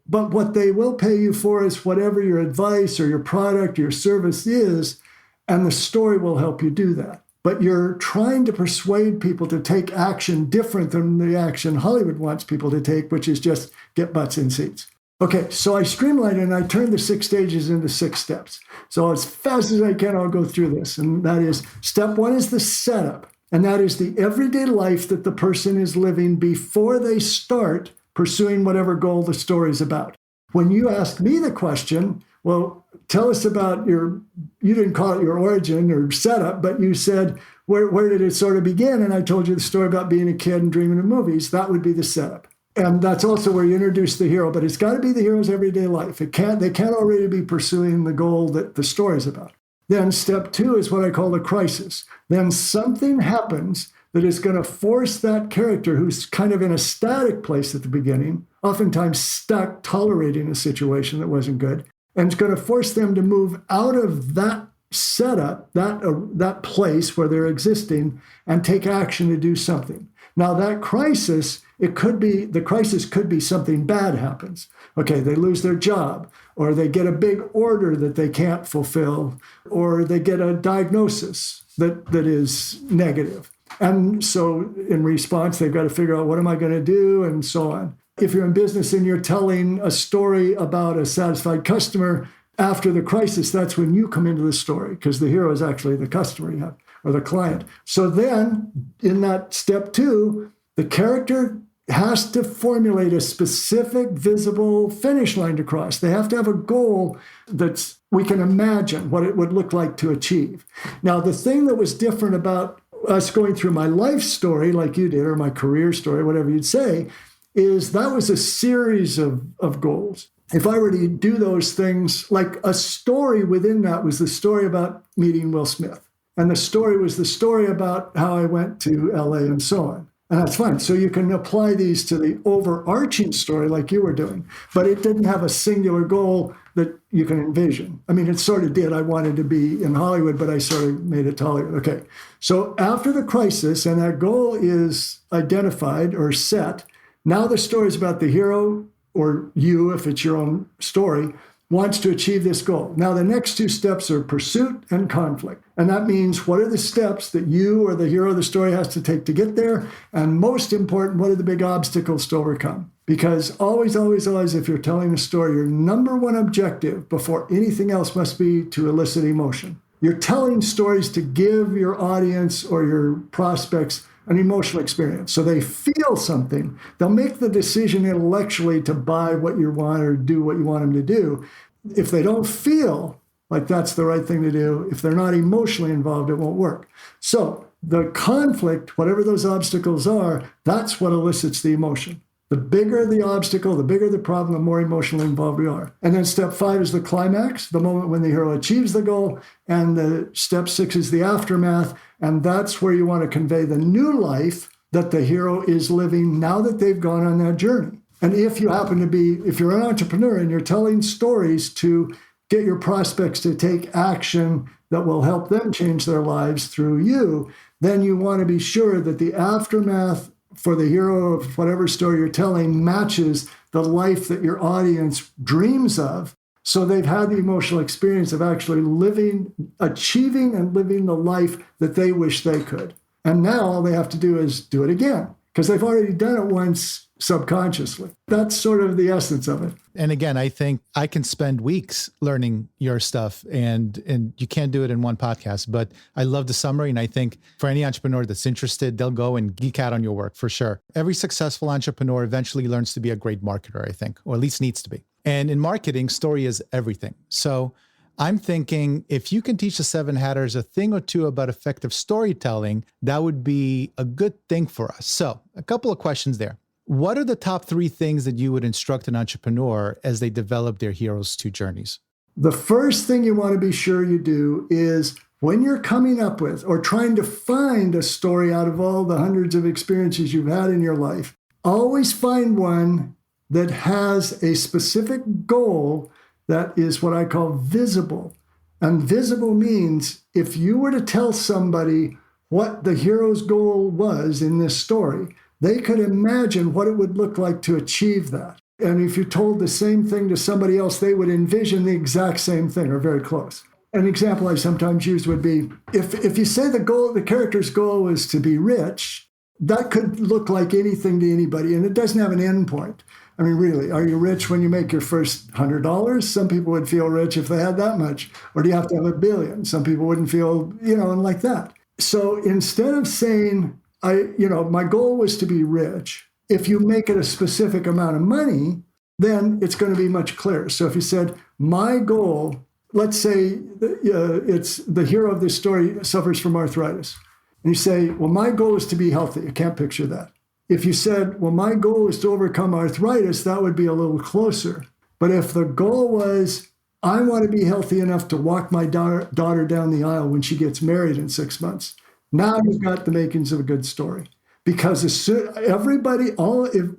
but what they will pay you for is whatever your advice or your product, your service is, and the story will help you do that. But you're trying to persuade people to take action different than the action Hollywood wants people to take, which is just get butts in seats. Okay, so I streamlined it and I turned the 6 stages into 6 steps. So as fast as I can, I'll go through this. And that is, step 1 is the setup. And that is the everyday life that the person is living before they start pursuing whatever goal the story is about. When you ask me the question, well, tell us about you didn't call it your origin or setup, but you said, where did it sort of begin? And I told you the story about being a kid and dreaming of movies. That would be the setup. And that's also where you introduce the hero, but it's got to be the hero's everyday life. They can't already be pursuing the goal that the story is about. Then step 2 is what I call the crisis. Then something happens that is going to force that character, who's kind of in a static place at the beginning, oftentimes stuck tolerating a situation that wasn't good, and it's going to force them to move out of that setup, that place where they're existing, and take action to do something. Now that crisis, the crisis could be something bad happens. Okay, they lose their job, or they get a big order that they can't fulfill, or they get a diagnosis that is negative. And so in response, they've got to figure out, what am I going to do, and so on. If you're in business and you're telling a story about a satisfied customer, after the crisis, that's when you come into the story, because the hero is actually the customer you have. or the client. So then in that step 2, the character has to formulate a specific visible finish line to cross. They have to have a goal that we can imagine what it would look like to achieve. Now, the thing that was different about us going through my life story like you did, or my career story, whatever you'd say, is that was a series of goals. If I were to do those things, like a story within that was the story about meeting Will Smith. And the story was the story about how I went to LA and so on. And that's fine. So you can apply these to the overarching story like you were doing, but it didn't have a singular goal that you can envision. I mean, it sort of did. I wanted to be in Hollywood, but I sort of made it to Hollywood. Okay. So after the crisis, and that goal is identified or set, now the story is about the hero, or you, if it's your own story, wants to achieve this goal. Now, the next 2 steps are pursuit and conflict. And that means what are the steps that you or the hero of the story has to take to get there? And most important, what are the big obstacles to overcome? Because always, always, always, if you're telling a story, your number one objective before anything else must be to elicit emotion. You're telling stories to give your audience or your prospects an emotional experience. So they feel something. They'll make the decision intellectually to buy what you want or do what you want them to do. If they don't feel like that's the right thing to do, if they're not emotionally involved, it won't work. So the conflict, whatever those obstacles are, that's what elicits the emotion. The bigger the obstacle, the bigger the problem, the more emotionally involved we are. And then step 5 is the climax, the moment when the hero achieves the goal. And the step 6 is the aftermath. And that's where you want to convey the new life that the hero is living now that they've gone on that journey. And if you happen to be, if you're an entrepreneur and you're telling stories to get your prospects to take action that will help them change their lives through you, then you want to be sure that the aftermath for the hero of whatever story you're telling matches the life that your audience dreams of. So they've had the emotional experience of actually living, achieving and living the life that they wish they could. And now all they have to do is do it again, because they've already done it once subconsciously. That's sort of the essence of it. And again, I think I can spend weeks learning your stuff, and you can't do it in one podcast, but I love the summary. And I think for any entrepreneur that's interested, they'll go and geek out on your work for sure. Every successful entrepreneur eventually learns to be a great marketer, I think, or at least needs to be. And in marketing, story is everything. So I'm thinking if you can teach the 7 Hatters a thing or two about effective storytelling, that would be a good thing for us. So a couple of questions there. What are the top 3 things that you would instruct an entrepreneur as they develop their Heroes 2 journeys? The first thing you want to be sure you do is when you're coming up with or trying to find a story out of all the hundreds of experiences you've had in your life, always find one that has a specific goal that is what I call visible. And visible means if you were to tell somebody what the hero's goal was in this story, they could imagine what it would look like to achieve that. And if you told the same thing to somebody else, they would envision the exact same thing or very close. An example I sometimes use would be, if you say the character's goal is to be rich, that could look like anything to anybody, and it doesn't have an end point. I mean, really, are you rich when you make your first $100? Some people would feel rich if they had that much. Or do you have to have $1 billion? Some people wouldn't feel, and like that. So instead of saying, my goal was to be rich, if you make it a specific amount of money, then it's going to be much clearer. So if you said, my goal, let's say it's the hero of this story suffers from arthritis. And you say, well, my goal is to be healthy. I can't picture that. If you said, well, my goal is to overcome arthritis, that would be a little closer. But if the goal was, I want to be healthy enough to walk my daughter down the aisle when she gets married in 6 months, now you've got the makings of a good story. Because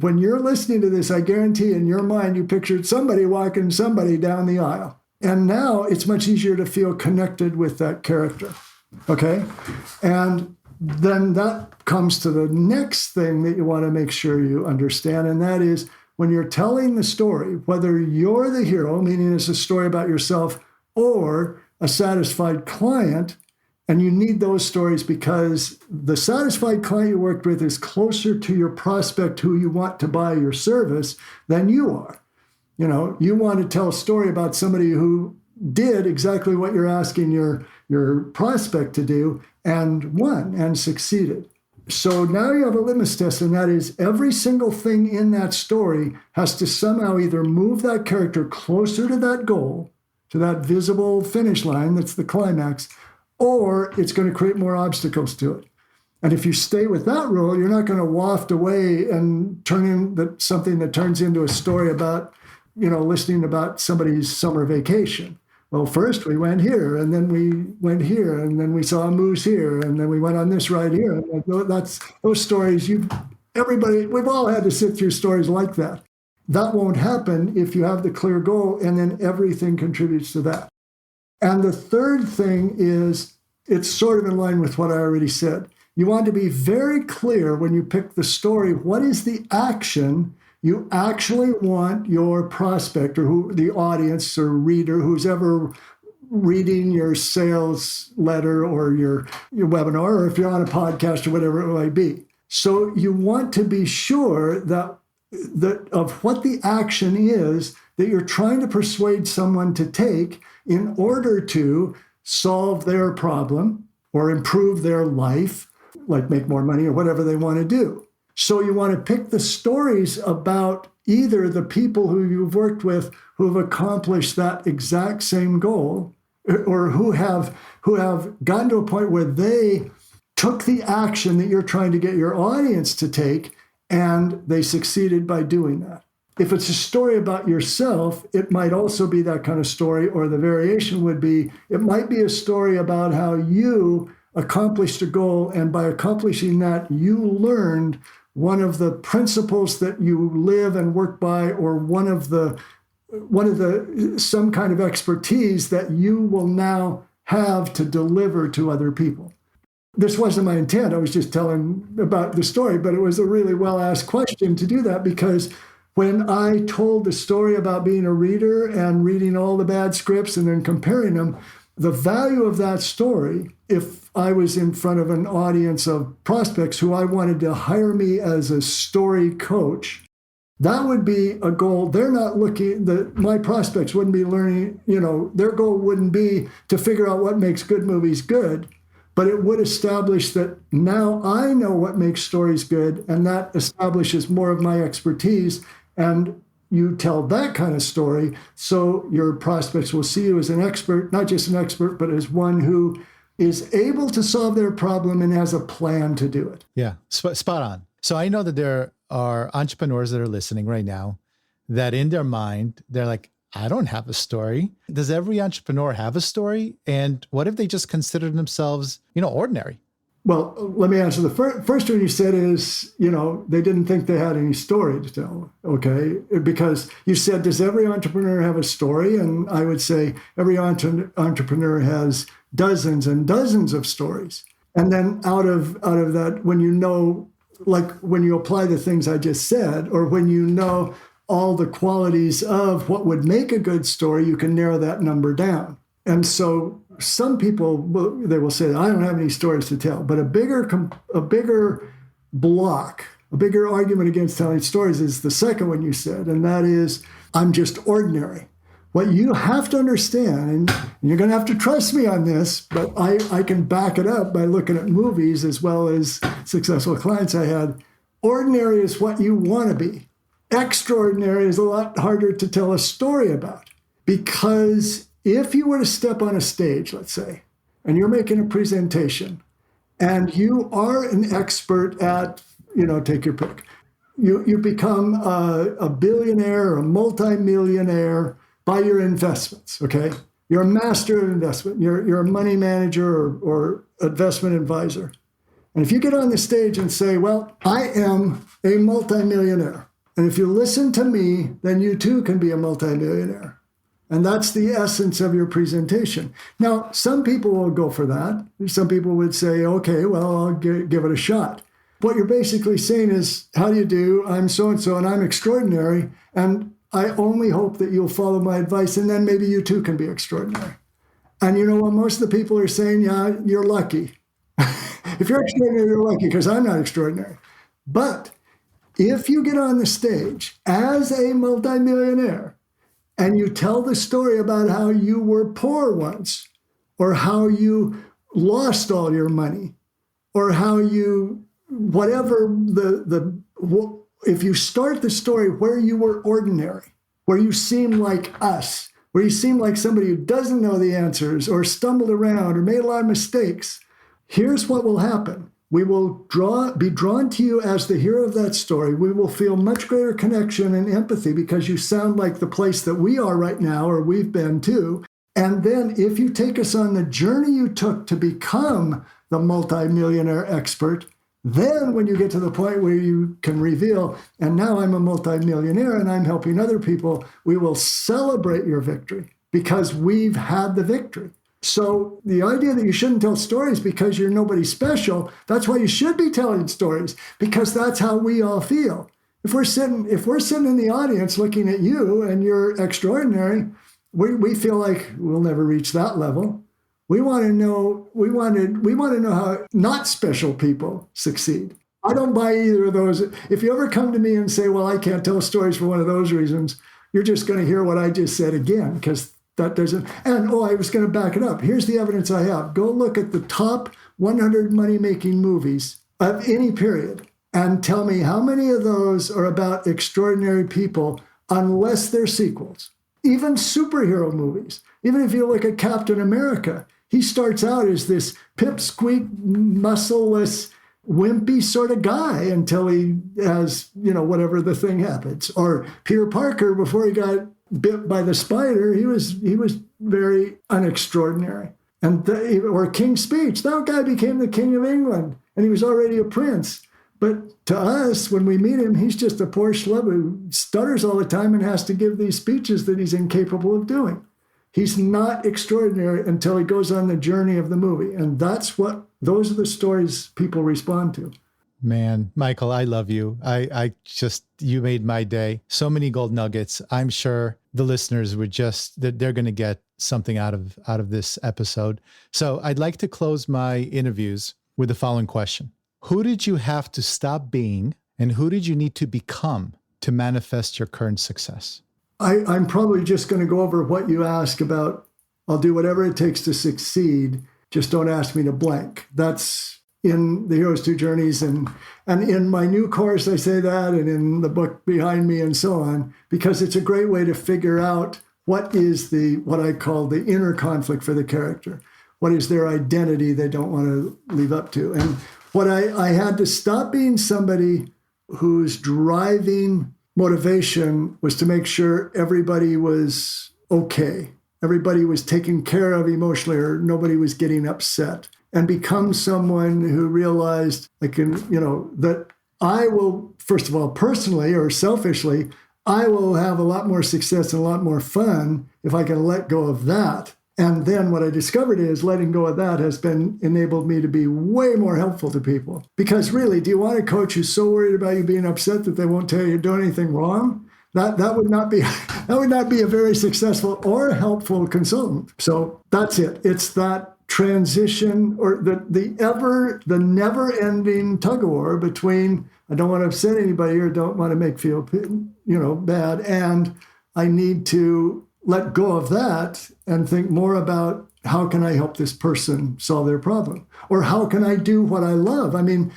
when you're listening to this, I guarantee in your mind, you pictured somebody walking somebody down the aisle. And now it's much easier to feel connected with that character. Okay? And then that comes to the next thing that you want to make sure you understand. And that is when you're telling the story, whether you're the hero, meaning it's a story about yourself, or a satisfied client, and you need those stories because the satisfied client you worked with is closer to your prospect who you want to buy your service than you are. You want to tell a story about somebody who did exactly what you're asking your prospect to do, and won and succeeded. So now you have a litmus test, and that is every single thing in that story has to somehow either move that character closer to that goal, to that visible finish line that's the climax, or it's going to create more obstacles to it. And if you stay with that rule, you're not going to waft away and turn in something that turns into a story about, listening about somebody's summer vacation. Well, first we went here, and then we went here, and then we saw a moose here, and then we went on this ride here. And that's those stories. We've all had to sit through stories like that. That won't happen if you have the clear goal, and then everything contributes to that. And the third thing is, it's sort of in line with what I already said. You want to be very clear when you pick the story. What is the action you actually want your prospect or the audience or reader, who's ever reading your sales letter or your webinar, or if you're on a podcast or whatever it might be. So you want to be sure that of what the action is that you're trying to persuade someone to take in order to solve their problem or improve their life, like make more money or whatever they want to do. So you want to pick the stories about either the people who you've worked with who have accomplished that exact same goal, or who have gotten to a point where they took the action that you're trying to get your audience to take, and they succeeded by doing that. If it's a story about yourself, it might also be that kind of story, or the variation would be, it might be a story about how you accomplished a goal, and by accomplishing that, you learned one of the principles that you live and work by, or one of the some kind of expertise that you will now have to deliver to other people. This wasn't my intent. I was just telling about the story, but it was a really well-asked question to do that, because when I told the story about being a reader and reading all the bad scripts and then comparing them, the value of that story, if I was in front of an audience of prospects who I wanted to hire me as a story coach, that would be a goal. They're not my prospects wouldn't be learning, their goal wouldn't be to figure out what makes good movies good, but it would establish that now I know what makes stories good, and that establishes more of my expertise. And you tell that kind of story, so your prospects will see you as an expert, not just an expert, but as one who is able to solve their problem and has a plan to do it. Yeah, spot on. So I know that there are entrepreneurs that are listening right now that in their mind, they're like, I don't have a story. Does every entrepreneur have a story? And what if they just consider themselves, ordinary? Well, let me answer the first one you said is, they didn't think they had any story to tell, okay? Because you said, does every entrepreneur have a story? And I would say every entrepreneur has dozens and dozens of stories. And then out of that, when when you apply the things I just said, or when you know all the qualities of what would make a good story, you can narrow that number down. And so some people, they will say, I don't have any stories to tell. But a bigger argument against telling stories is the second one you said, and that is, I'm just ordinary. What you have to understand, and you're going to have to trust me on this, but I can back it up by looking at movies as well as successful clients I had. Ordinary is what you want to be. Extraordinary is a lot harder to tell a story about, because if you were to step on a stage, let's say, and you're making a presentation, and you are an expert at, take your pick. You become a billionaire or a multimillionaire by your investments, okay? You're a master of investment. You're a money manager or investment advisor. And if you get on the stage and say, well, I am a multimillionaire, and if you listen to me, then you too can be a multimillionaire. And that's the essence of your presentation. Now, some people will go for that. Some people would say, okay, well, I'll give it a shot. What you're basically saying is, how do you do? I'm so-and-so, and I'm extraordinary. And I only hope that you'll follow my advice, and then maybe you too can be extraordinary. And you know what? Most of the people are saying, yeah, you're lucky. If you're extraordinary, you're lucky, because I'm not extraordinary. But if you get on the stage as a multimillionaire, and you tell the story about how you were poor once, or how you lost all your money, or how you, whatever if you start the story where you were ordinary, where you seem like us, where you seem like somebody who doesn't know the answers or stumbled around or made a lot of mistakes, here's what will happen. We will be drawn to you as the hero of that story. We will feel much greater connection and empathy because you sound like the place that we are right now, or we've been too. And then if you take us on the journey you took to become the multimillionaire expert, then when you get to the point where you can reveal, and now I'm a multimillionaire and I'm helping other people, we will celebrate your victory because we've had the victory. So the idea that you shouldn't tell stories because you're nobody special, that's why you should be telling stories, because that's how we all feel. If we're sitting in the audience looking at you and you're extraordinary, we feel like we'll never reach that level. We want to know how not special people succeed. I don't buy either of those. If you ever come to me and say, well, I can't tell stories for one of those reasons, you're just going to hear what I just said again, because that doesn't, and I was going to back it up. Here's the evidence I have. Go look at the top 100 money-making movies of any period and tell me how many of those are about extraordinary people, unless they're sequels. Even superhero movies. Even if you look at Captain America, he starts out as this pipsqueak, muscleless, wimpy sort of guy until he has, whatever the thing happens. Or Peter Parker, before he got bit by the spider, he was very unextraordinary. Or King's Speech, that guy became the King of England, and he was already a prince. But to us, when we meet him, he's just a poor schlub who stutters all the time and has to give these speeches that he's incapable of doing. He's not extraordinary until he goes on the journey of the movie. And those are the stories people respond to. Man, Michael, I love you. You made my day. So many gold nuggets. I'm sure the listeners they're going to get something out of this episode. So I'd like to close my interviews with the following question. Who did you have to stop being, and who did you need to become to manifest your current success? I'm probably just going to go over what you ask about. I'll do whatever it takes to succeed. Just don't ask me to blank. That's in the Hero's Two Journeys. And in my new course, I say that, and in the book behind me and so on, because it's a great way to figure out what I call the inner conflict for the character. What is their identity they don't want to live up to? And what I had to stop being somebody whose driving motivation was to make sure everybody was okay. Everybody was taken care of emotionally, or nobody was getting upset, and become someone who realized that I will, first of all, personally or selfishly, I will have a lot more success and a lot more fun if I can let go of that. And then what I discovered is letting go of that has enabled me to be way more helpful to people. Because really, do you want a coach who's so worried about you being upset that they won't tell you you're doing anything wrong? That would not be a very successful or helpful consultant. So that's it. It's that transition, or the never-ending tug-of-war between I don't want to upset anybody or don't want to make feel bad, and I need to let go of that and think more about how can I help this person solve their problem? Or how can I do what I love? I mean,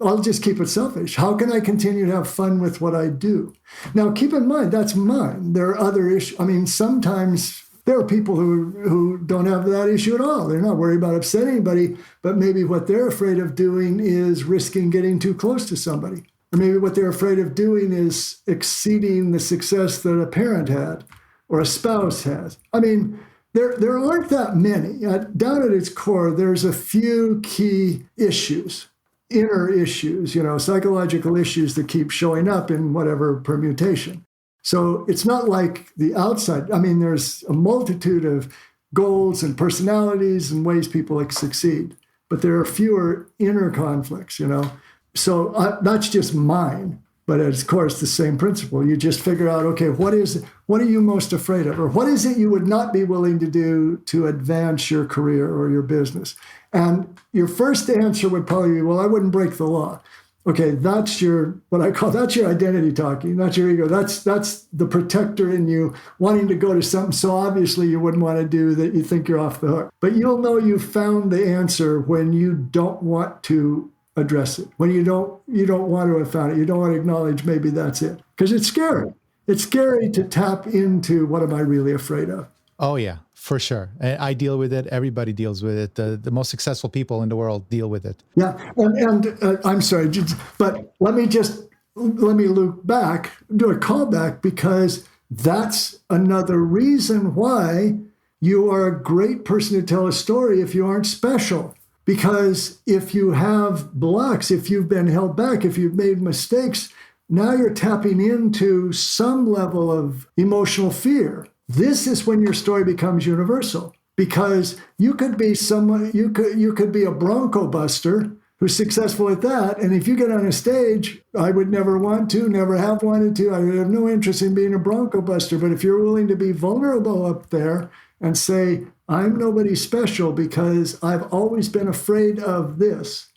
I'll just keep it selfish. How can I continue to have fun with what I do? Now, keep in mind, that's mine. There are other issues. I mean, sometimes there are people who don't have that issue at all. They're not worried about upsetting anybody, but maybe what they're afraid of doing is risking getting too close to somebody. Or maybe what they're afraid of doing is exceeding the success that a parent had or a spouse has. I mean, there aren't that many. Down at its core, there's a few key issues, inner issues, psychological issues that keep showing up in whatever permutation. So it's not like the outside. I mean, there's a multitude of goals and personalities and ways people succeed, but there are fewer inner conflicts, So that's just mine. But it's, of course, the same principle. You just figure out, okay, what are you most afraid of? Or what is it you would not be willing to do to advance your career or your business? And your first answer would probably be, well, I wouldn't break the law. Okay, that's that's your identity talking. That's your ego. That's the protector in you wanting to go to something so obviously you wouldn't want to do that you think you're off the hook. But you'll know you found the answer when you don't want to address it. When you don't want to have found it. You don't want to acknowledge maybe that's it. Because it's scary. It's scary to tap into what am I really afraid of? Oh, yeah, for sure. I deal with it. Everybody deals with it. The most successful people in the world deal with it. Yeah. And I'm sorry, but let me loop back, do a callback, because that's another reason why you are a great person to tell a story if you aren't special. Because if you have blocks, if you've been held back, if you've made mistakes, now you're tapping into some level of emotional fear. This is when your story becomes universal, because you could be someone, you could be a Bronco buster who's successful at that. And if you get on a stage, I would never want to, never have wanted to. I would have no interest in being a Bronco buster. But if you're willing to be vulnerable up there and say, I'm nobody special because I've always been afraid of this.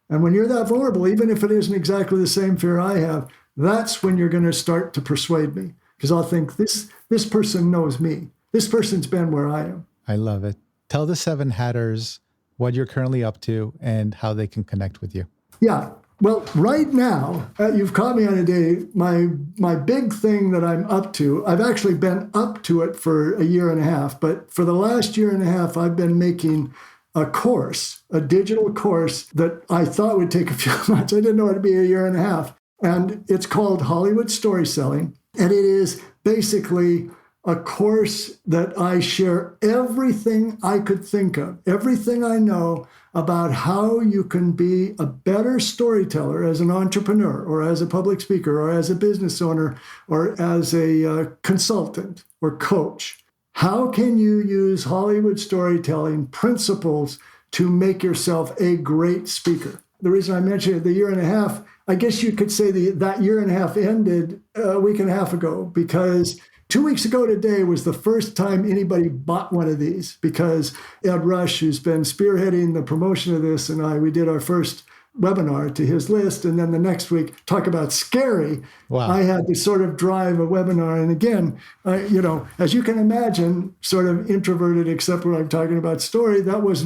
And when you're that vulnerable, even if it isn't exactly the same fear I have, that's when you're going to start to persuade me. Because I'll think, this person knows me. This person's been where I am. I love it. Tell the seven hatters what you're currently up to and how they can connect with you. Yeah. Well, right now, you've caught me on a day. My big thing that I'm up to, I've actually been up to it for a year and a half. But for the last year and a half, I've been making a course, a digital course that I thought would take a few months. I didn't know it'd be a year and a half. And it's called Hollywood Story Selling. And it is basically a course that I share everything I could think of, everything I know about how you can be a better storyteller as an entrepreneur or as a public speaker or as a business owner or as a consultant or coach. How can you use Hollywood storytelling principles to make yourself a great speaker? The reason I mentioned it, the year and a half, I guess you could say that year and a half ended a week and a half ago, because 2 weeks ago today was the first time anybody bought one of these, because Ed Rush, who's been spearheading the promotion of this, and we did our first webinar to his list. And then the next week, talk about scary. Wow. I had to sort of drive a webinar. And again, as you can imagine, sort of introverted, except when I'm talking about story, that was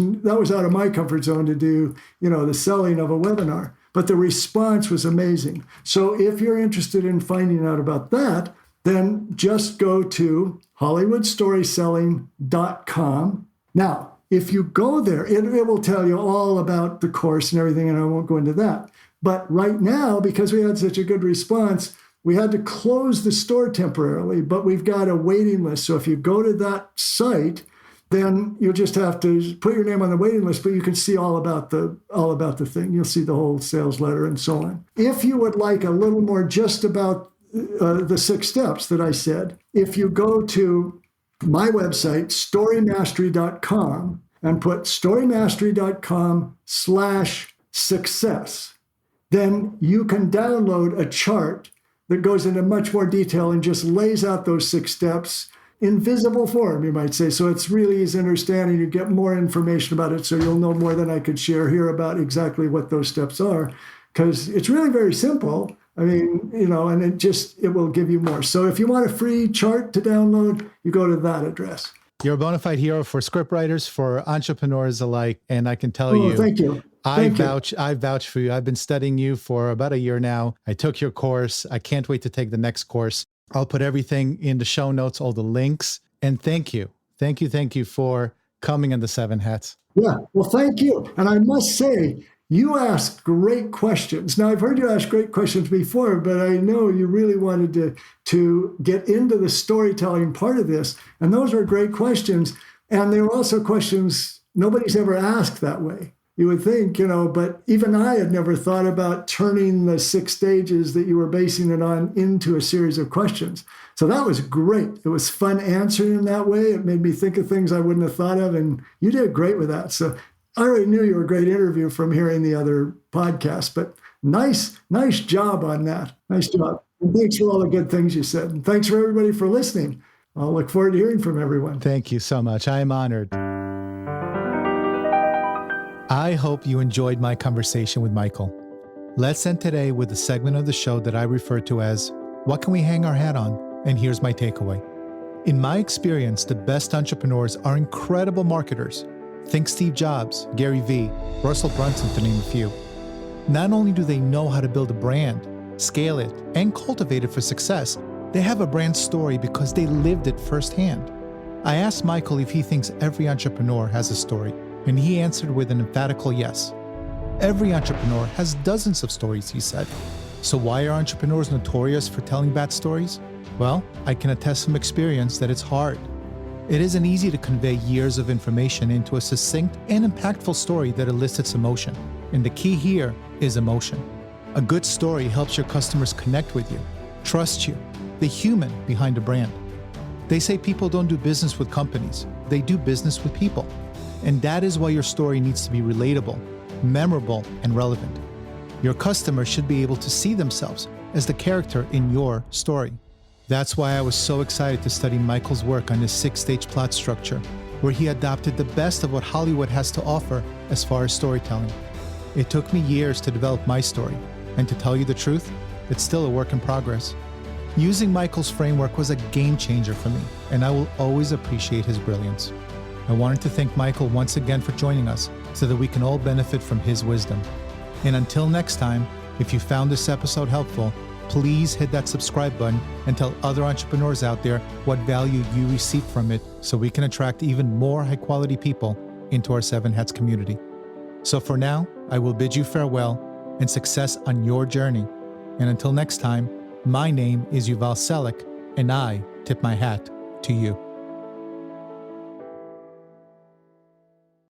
out of my comfort zone to do, the selling of a webinar. But the response was amazing. So if you're interested in finding out about that, then just go to HollywoodStorySelling.com. Now, if you go there, it will tell you all about the course and everything, and I won't go into that. But right now, because we had such a good response, we had to close the store temporarily, but we've got a waiting list. So if you go to that site, then you'll just have to put your name on the waiting list, but you can see all about the thing. You'll see the whole sales letter and so on. If you would like a little more just about the 6 steps that I said, if you go to my website, storymastery.com, and put storymastery.com/success, then you can download a chart that goes into much more detail and just lays out those 6 steps in visible form, you might say. So it's really easy to understand, and you get more information about it. So you'll know more than I could share here about exactly what those steps are, because it's really very simple. I mean, and it will give you more. So if you want a free chart to download, you go to that address. You're a bona fide hero for scriptwriters, for entrepreneurs alike. And I can tell you, thank you. I vouch for you. I've been studying you for about a year now. I took your course. I can't wait to take the next course. I'll put everything in the show notes, all the links. And thank you. Thank you for coming on the 7 Hats. Yeah, well, thank you. And I must say, you asked great questions. Now, I've heard you ask great questions before, but I know you really wanted to get into the storytelling part of this. And those were great questions. And they were also questions nobody's ever asked that way. You would think, but even I had never thought about turning the 6 stages that you were basing it on into a series of questions. So that was great. It was fun answering in that way. It made me think of things I wouldn't have thought of. And you did great with that. So I already knew you were a great interview from hearing the other podcasts, but nice job on that. Nice job. And thanks for all the good things you said. And thanks for everybody for listening. I'll look forward to hearing from everyone. Thank you so much. I am honored. I hope you enjoyed my conversation with Michael. Let's end today with a segment of the show that I refer to as, What Can We Hang Our Hat On? And here's my takeaway. In my experience, the best entrepreneurs are incredible marketers. Think Steve Jobs, Gary Vee, Russell Brunson, to name a few. Not only do they know how to build a brand, scale it, and cultivate it for success, they have a brand story because they lived it firsthand. I asked Michael if he thinks every entrepreneur has a story, and he answered with an emphatical yes. Every entrepreneur has dozens of stories, he said. So why are entrepreneurs notorious for telling bad stories? Well, I can attest from experience that it's hard. It isn't easy to convey years of information into a succinct and impactful story that elicits emotion. And the key here is emotion. A good story helps your customers connect with you, trust you, the human behind a brand. They say people don't do business with companies, they do business with people. And that is why your story needs to be relatable, memorable, and relevant. Your customers should be able to see themselves as the character in your story. That's why I was so excited to study Michael's work on his 6-stage plot structure, where he adopted the best of what Hollywood has to offer as far as storytelling. It took me years to develop my story, and to tell you the truth, it's still a work in progress. Using Michael's framework was a game changer for me, and I will always appreciate his brilliance. I wanted to thank Michael once again for joining us so that we can all benefit from his wisdom. And until next time, if you found this episode helpful, please hit that subscribe button and tell other entrepreneurs out there what value you received from it so we can attract even more high-quality people into our 7 Hats community. So for now, I will bid you farewell and success on your journey. And until next time, my name is Yuval Selik, and I tip my hat to you.